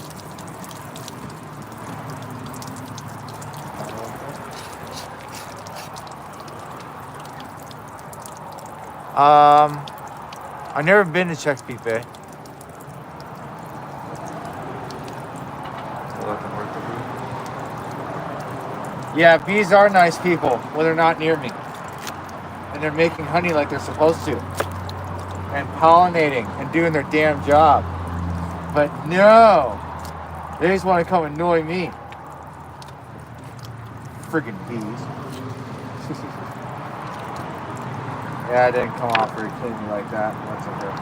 I've never been to Chesapeake Bay. Yeah, bees are nice people when they're not near me. And they're making honey like they're supposed to. And pollinating and doing their damn job. But no! They just want to come annoy me. Friggin' bees. Yeah, it didn't come off very cleanly like that. That's okay.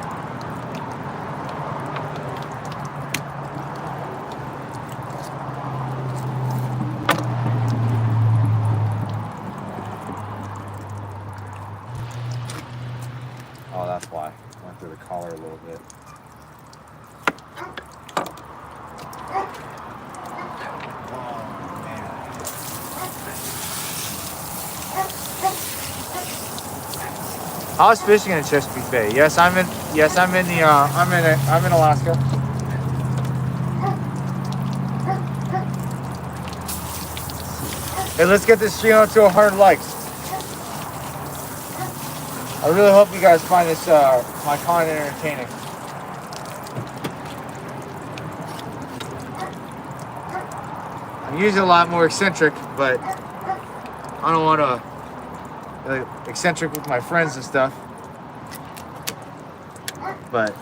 Oh, that's why. Went through the collar a little bit. I was fishing in Chesapeake Bay. Yes, I'm in Alaska. Hey, let's get this stream up to 100 likes. I really hope you guys find this my content entertaining. I'm usually a lot more eccentric, but I don't want to eccentric with my friends and stuff. But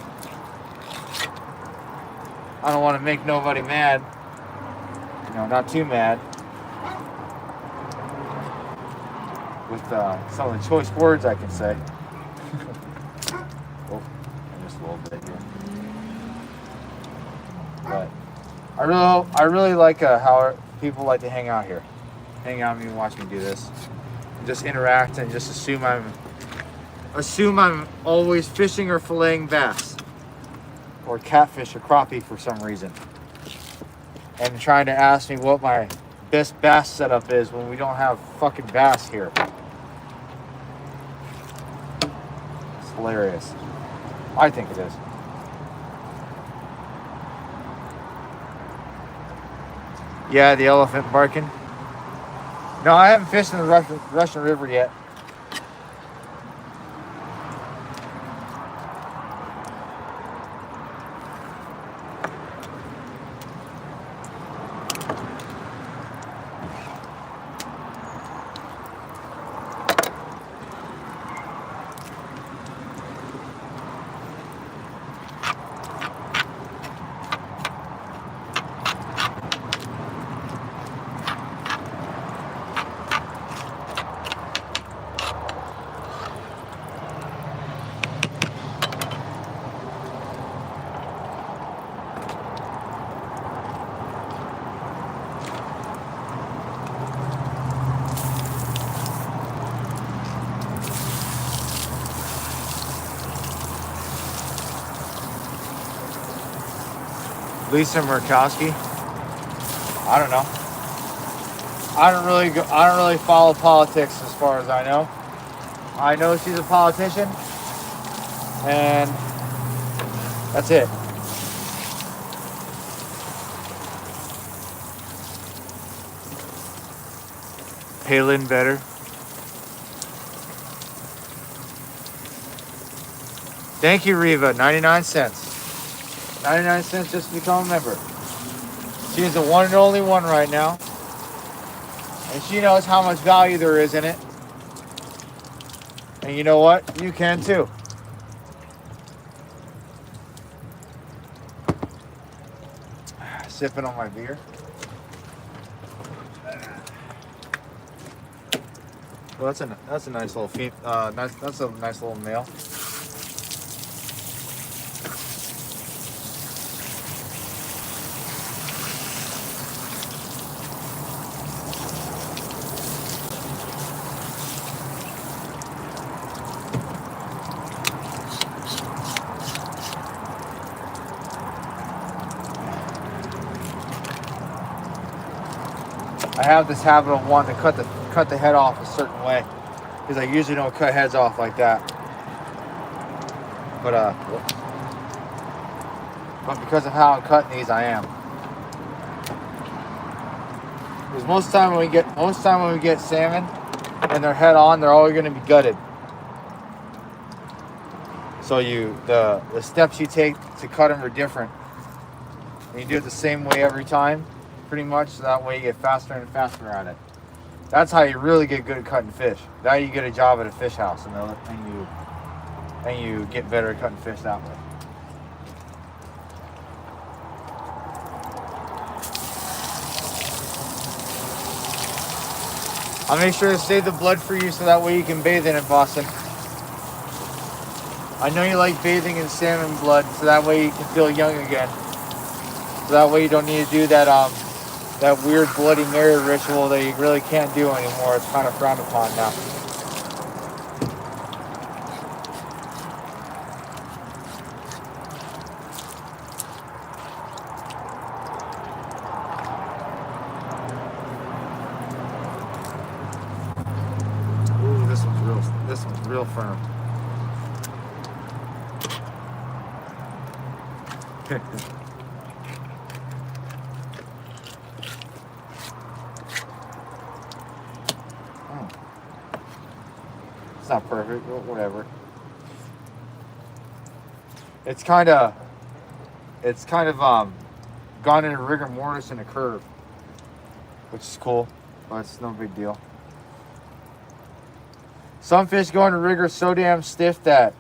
I don't want to make nobody mad. You know, not too mad. With some of the choice words I can say. Oh, just a little bit here. But I really like how people like to hang out here. Hang out with me and watch me do this. Just interact and just assume I'm always fishing or filleting bass. Or catfish or crappie for some reason. And trying to ask me what my best bass setup is when we don't have fucking bass here. It's hilarious. I think it is. Yeah, the elephant barking. No, I haven't fished in the Russian River yet. Lisa Murkowski. I don't know. I don't really follow politics as far as I know. I know she's a politician, and that's it. Palin better. Thank you, Reva. 99 cents. 99 cents just to become a member. She's the one and only one right now. And she knows how much value there is in it. And you know what? You can too. Sipping on my beer. Well, that's a nice little that's a nice little male. I have this habit of wanting to cut the head off a certain way because I usually don't cut heads off like that. But because of how I'm cutting these, I am. Because most time when we get salmon and their head on, they're always going to be gutted. So the steps you take to cut them are different. And you do it the same way every time, pretty much, so that way you get faster and faster at it. That's how you really get good at cutting fish. Now you get a job at a fish house, and you get better at cutting fish that way. I'll make sure to save the blood for you so that way you can bathe in it, Boston. I know you like bathing in salmon blood, so that way you can feel young again. So that way you don't need to do that that weird Bloody Mary ritual that you really can't do anymore. It's kind of frowned upon now. Ooh, this one's real firm. It's not perfect, but whatever. It's kind of gone into rigor mortis in a curve, which is cool, but it's no big deal. Some fish go into rigor so damn stiff that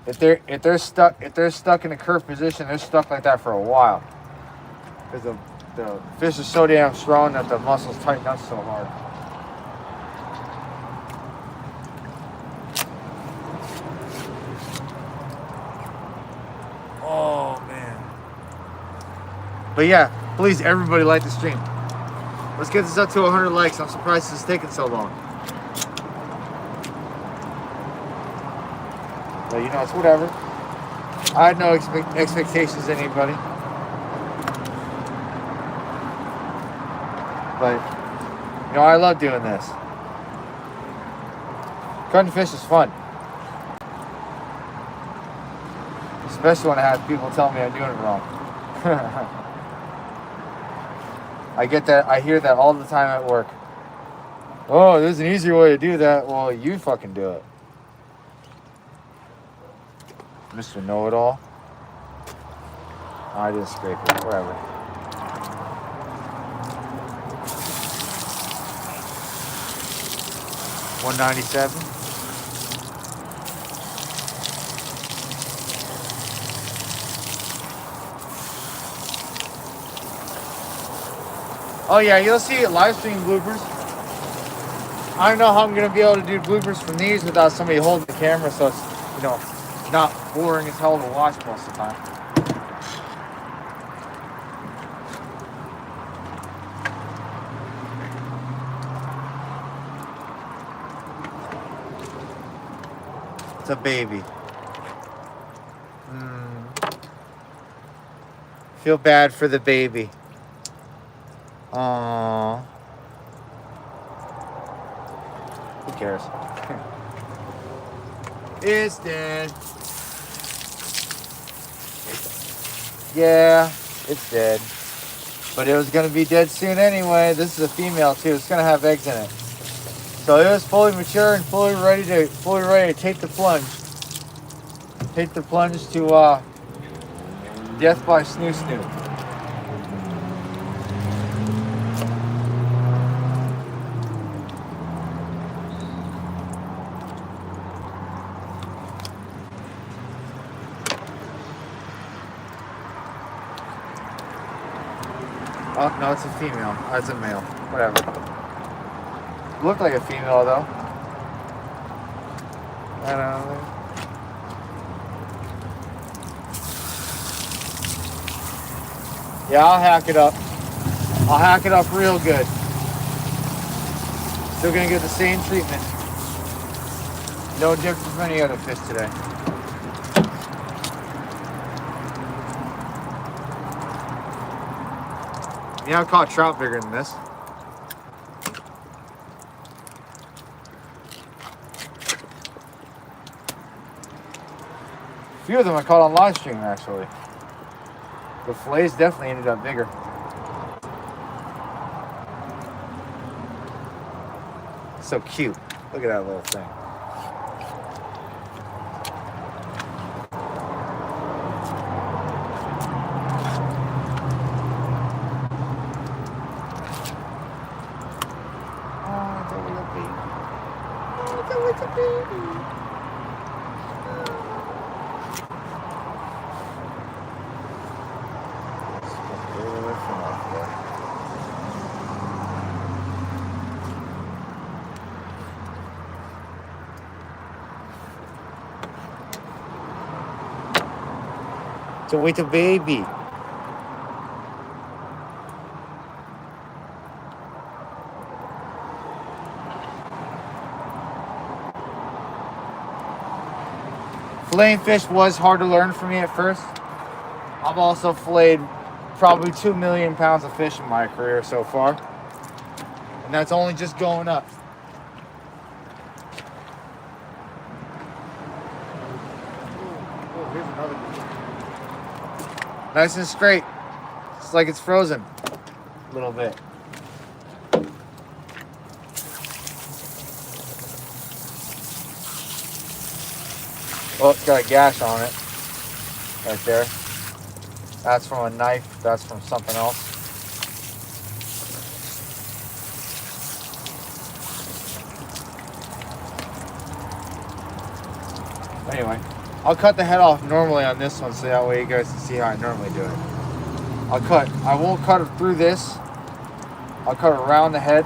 if they're stuck in a curved position, they're stuck like that for a while, because the fish is so damn strong that the muscles tighten up so hard. Oh man. But yeah, please everybody like the stream. Let's get this up to 100 likes. I'm surprised it's taking so long. But you know, it's whatever. I had no expectations of anybody. But you know, I love doing this. Cutting fish is fun. Especially when I have people tell me I'm doing it wrong. I get that. I hear that all the time at work. Oh, there's an easier way to do that. Well, you fucking do it. Mr. Know-It-All. I didn't scrape it. Whatever. $197. Oh yeah, you'll see live stream bloopers. I don't know how I'm gonna be able to do bloopers from these without somebody holding the camera, so it's, you know, not boring as hell to watch most of the time. It's a baby. Feel bad for the baby. Aww. Who cares? It's dead. Yeah, it's dead. But it was gonna be dead soon anyway. This is a female too. It's gonna have eggs in it. So it was fully mature and fully ready to take the plunge. Take the plunge to death by snoo snoo. Oh no, it's a female. Oh, it's a male. Whatever. Looked like a female though. I don't know. Yeah, I'll hack it up. I'll hack it up real good. Still gonna get the same treatment. No different from any other fish today. Yeah, I've caught trout bigger than this. A few of them I caught on live stream actually. The fillets definitely ended up bigger. So cute. Look at that little thing. So wait a baby. Filleting fish was hard to learn for me at first. I've also filleted probably 2 million pounds of fish in my career so far. And that's only just going up. Oh, here's another one. Nice and straight. It's like it's frozen a little bit. Oh, it's got a gash on it right there. That's from a knife. That's from something else. Anyway, I'll cut the head off normally on this one so that way you guys can see how I normally do it. I won't cut it through this. I'll cut it around the head.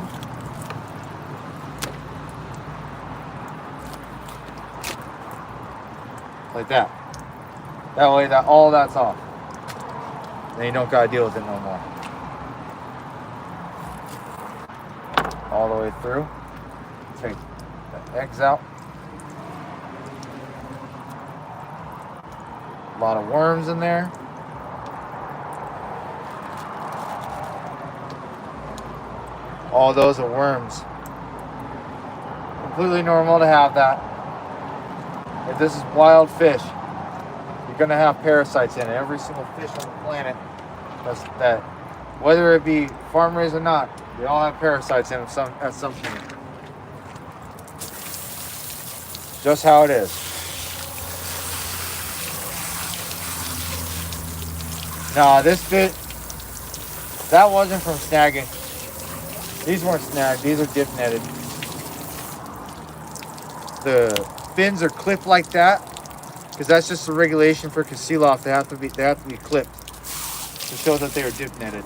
Like that. That way all that's off. Then you don't gotta deal with it no more. All the way through. Take the eggs out. A lot of worms in there. All those are worms. Completely normal to have that. If this is wild fish, you're gonna have parasites in it. Every single fish on the planet does that. Whether it be farm raised or not, they all have parasites in them at some point. Just how it is. Nah, this fish, that wasn't from snagging. These weren't snagged, these are dip netted. The fins are clipped like that because that's just a regulation for conceal off. They have to be clipped to show that they are dip netted.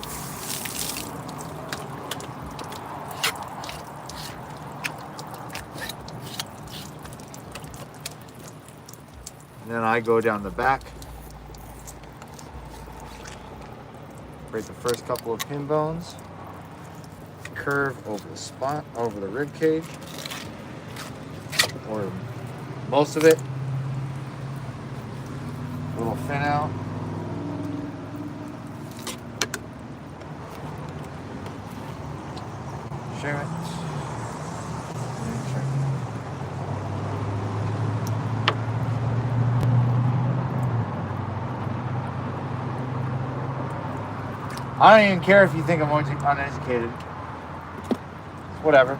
And then I go down the back, break the first couple of pin bones, curve over the spot, over the rib cage, or most of it. Little fin out. Shim it. I don't even care if you think I'm uneducated. Whatever.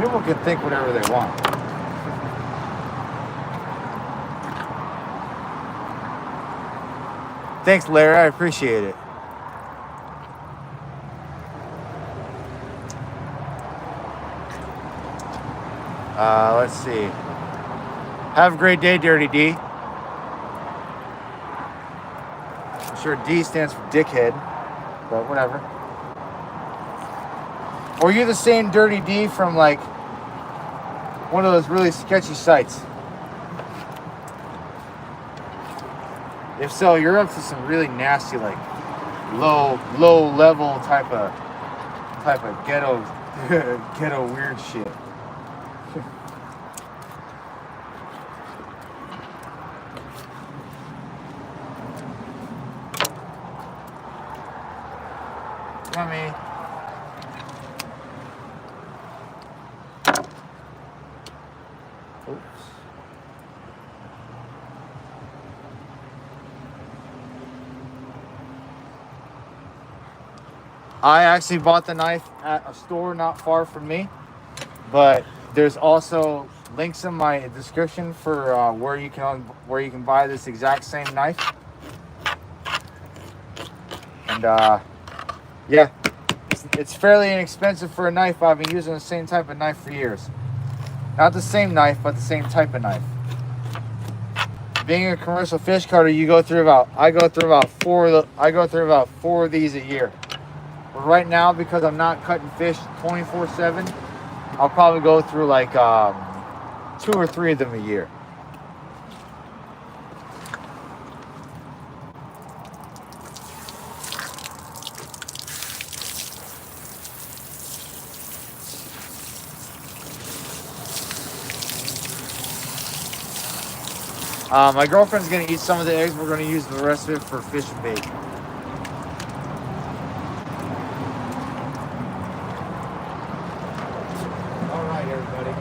People can think whatever they want. Thanks, Larry. I appreciate it. Let's see. Have a great day, Dirty D. I'm sure D stands for dickhead, but whatever. Or you're the same Dirty D from like one of those really sketchy sites. If so, you're up to some really nasty, like low level type of ghetto ghetto weird shit. Yummy. Oops. I actually bought the knife at a store not far from me, but there's also links in my description for where you can buy this exact same knife. And yeah, it's fairly inexpensive for a knife. I've been using the same type of knife for years. Not the same knife, but the same type of knife. Being a commercial fish cutter, I go through about four of these a year. But right now, because I'm not cutting fish 24/7, I'll probably go through like 2 or 3 of them a year. My girlfriend's gonna eat some of the eggs. We're gonna use the rest of it for fish and bait. All right, everybody.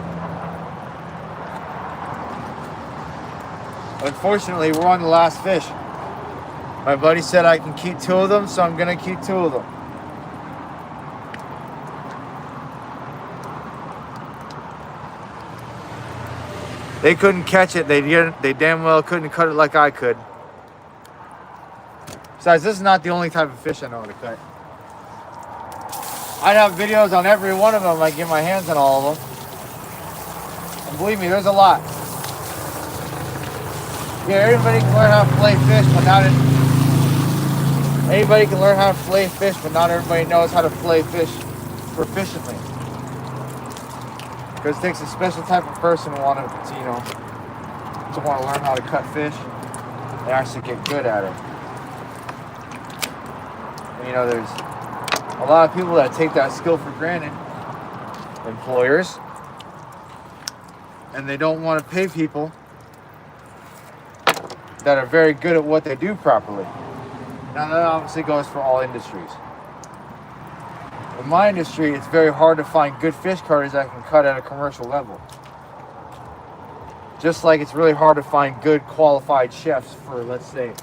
Unfortunately, we're on the last fish. My buddy said I can keep 2 of them, so I'm gonna keep 2 of them. They couldn't catch it. They damn well couldn't cut it like I could. Besides, this is not the only type of fish I know how to cut. I'd have videos on every one of them. I get my hands on all of them. And believe me, there's a lot. Yeah, everybody can learn how to fillet fish, but not anybody can learn how to fillet fish, but not everybody knows how to fillet fish proficiently. Because it takes a special type of person to want to learn how to cut fish and actually get good at it. And, there's a lot of people that take that skill for granted, employers, and they don't want to pay people that are very good at what they do properly. Now that obviously goes for all industries. In my industry, it's very hard to find good fish cutters that can cut at a commercial level. Just like it's really hard to find good qualified chefs for, let's say,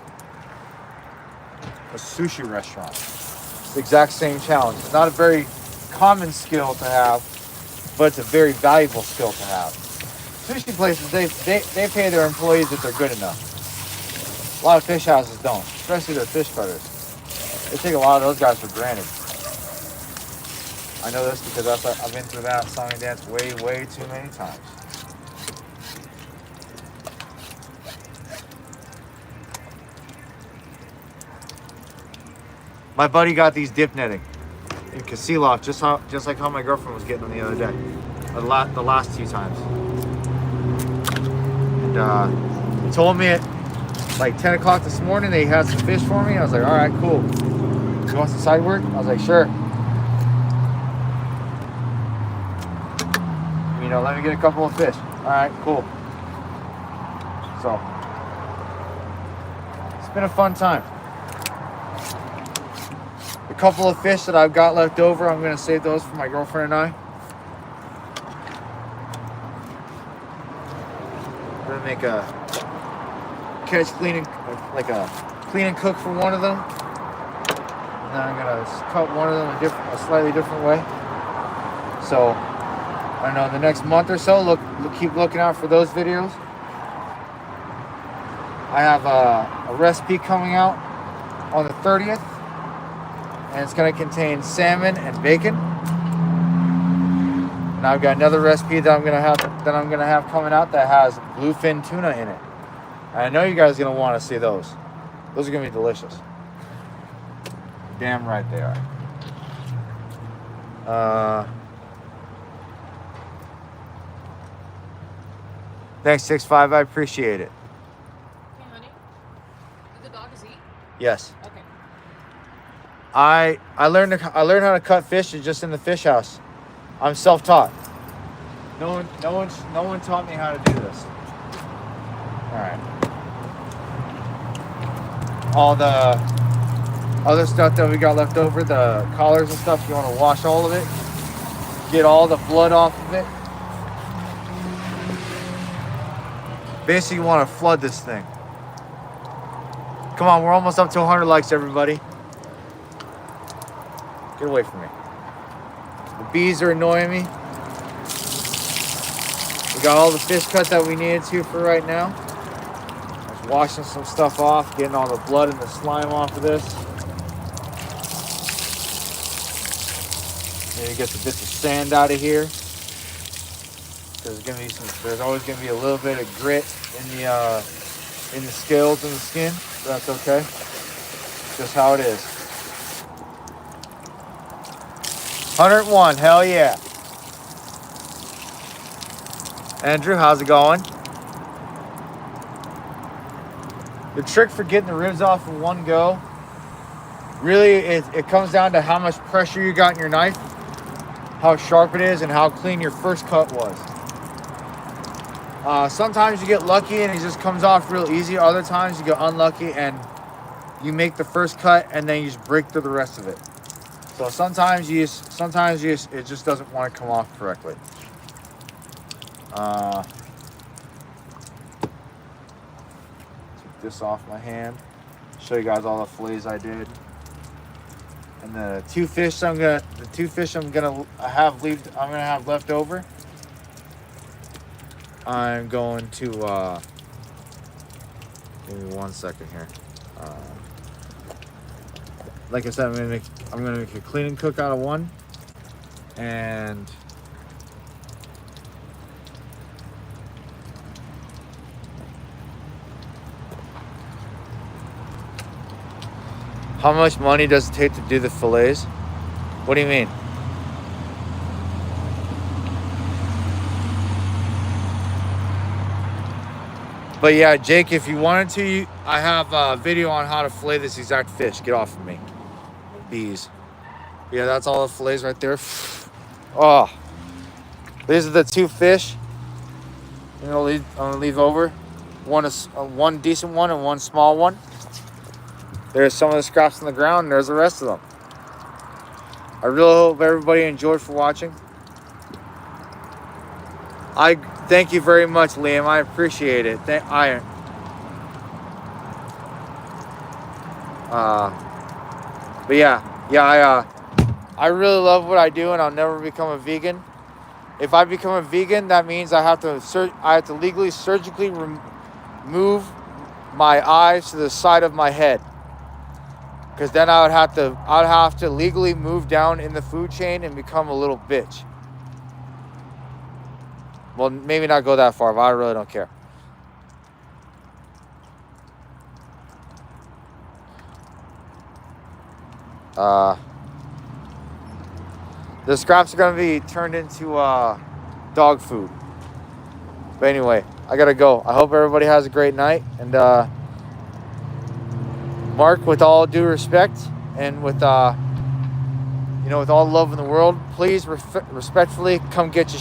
a sushi restaurant. It's the exact same challenge. It's not a very common skill to have, but it's a very valuable skill to have. Sushi places, they pay their employees if they're good enough. A lot of fish houses don't, especially their fish cutters. They take a lot of those guys for granted. I know this because I've been through that song and dance way too many times. My buddy got these dip netting in Kasilof, just like how my girlfriend was getting them the other day, the last 2 times. And he told me at like 10 o'clock this morning they had some fish for me. I was like, all right, cool. You want some side work? I was like, sure. Let me get a couple of fish. All right, cool. So, it's been a fun time. A couple of fish that I've got left over, I'm going to save those for my girlfriend and I. I'm going to make a clean and cook for one of them. And then I'm going to cut one of them a slightly different way. So, I don't know, the next month or so. Keep looking out for those videos. I have a recipe coming out on the 30th, and it's going to contain salmon and bacon. And I've got another recipe that I'm gonna have coming out that has bluefin tuna in it. And I know you guys are gonna want to see those. Those are gonna be delicious. Damn right they are. Thanks, 6'5". I appreciate it. Hey, honey. Did the dogs eat? Yes. Okay. I learned how to cut fish just in the fish house. I'm self-taught. No one taught me how to do this. All right. All the other stuff that we got left over, the collars and stuff, you want to wash all of it. Get all the blood off of it. Basically, you want to flood this thing. Come on, we're almost up to 100 likes, everybody. Get away from me. The bees are annoying me. We got all the fish cut that we needed to for right now. Just washing some stuff off, getting all the blood and the slime off of this. Maybe get the bits of sand out of here. There's always gonna be a little bit of grit in the scales and the skin. So that's okay. It's just how it is. 101, hell yeah. Andrew, how's it going? The trick for getting the ribs off in one go, really, it comes down to how much pressure you got in your knife, how sharp it is, and how clean your first cut was. Sometimes you get lucky and it just comes off real easy. Other times you get unlucky and you make the first cut and then you just break through the rest of it. So sometimes it just doesn't want to come off correctly. Take this off my hand. Show you guys all the fillets I did. And the two fish I'm gonna have left over. I'm going to give me 1 second here. Like I said, I'm gonna make a clean and cook out of one, and how much money does it take to do the fillets? What do you mean? But yeah, Jake, if you wanted to, I have a video on how to fillet this exact fish. Get off of me. Bees. Yeah, that's all the fillets right there. Oh. These are the two fish. I'm gonna leave over. One decent one and one small one. There's some of the scraps on the ground, and there's the rest of them. I really hope everybody enjoyed for watching. I thank you very much, Liam. I appreciate it. But I really love what I do, and I'll never become a vegan. If I become a vegan, that means I have to legally surgically remove my eyes to the side of my head. Because then I'd have to legally move down in the food chain and become a little bitch. Well, maybe not go that far, but I really don't care. The scraps are going to be turned into dog food. But anyway, I got to go. I hope everybody has a great night. And Mark, with all due respect and with all love in the world, please respectfully come get your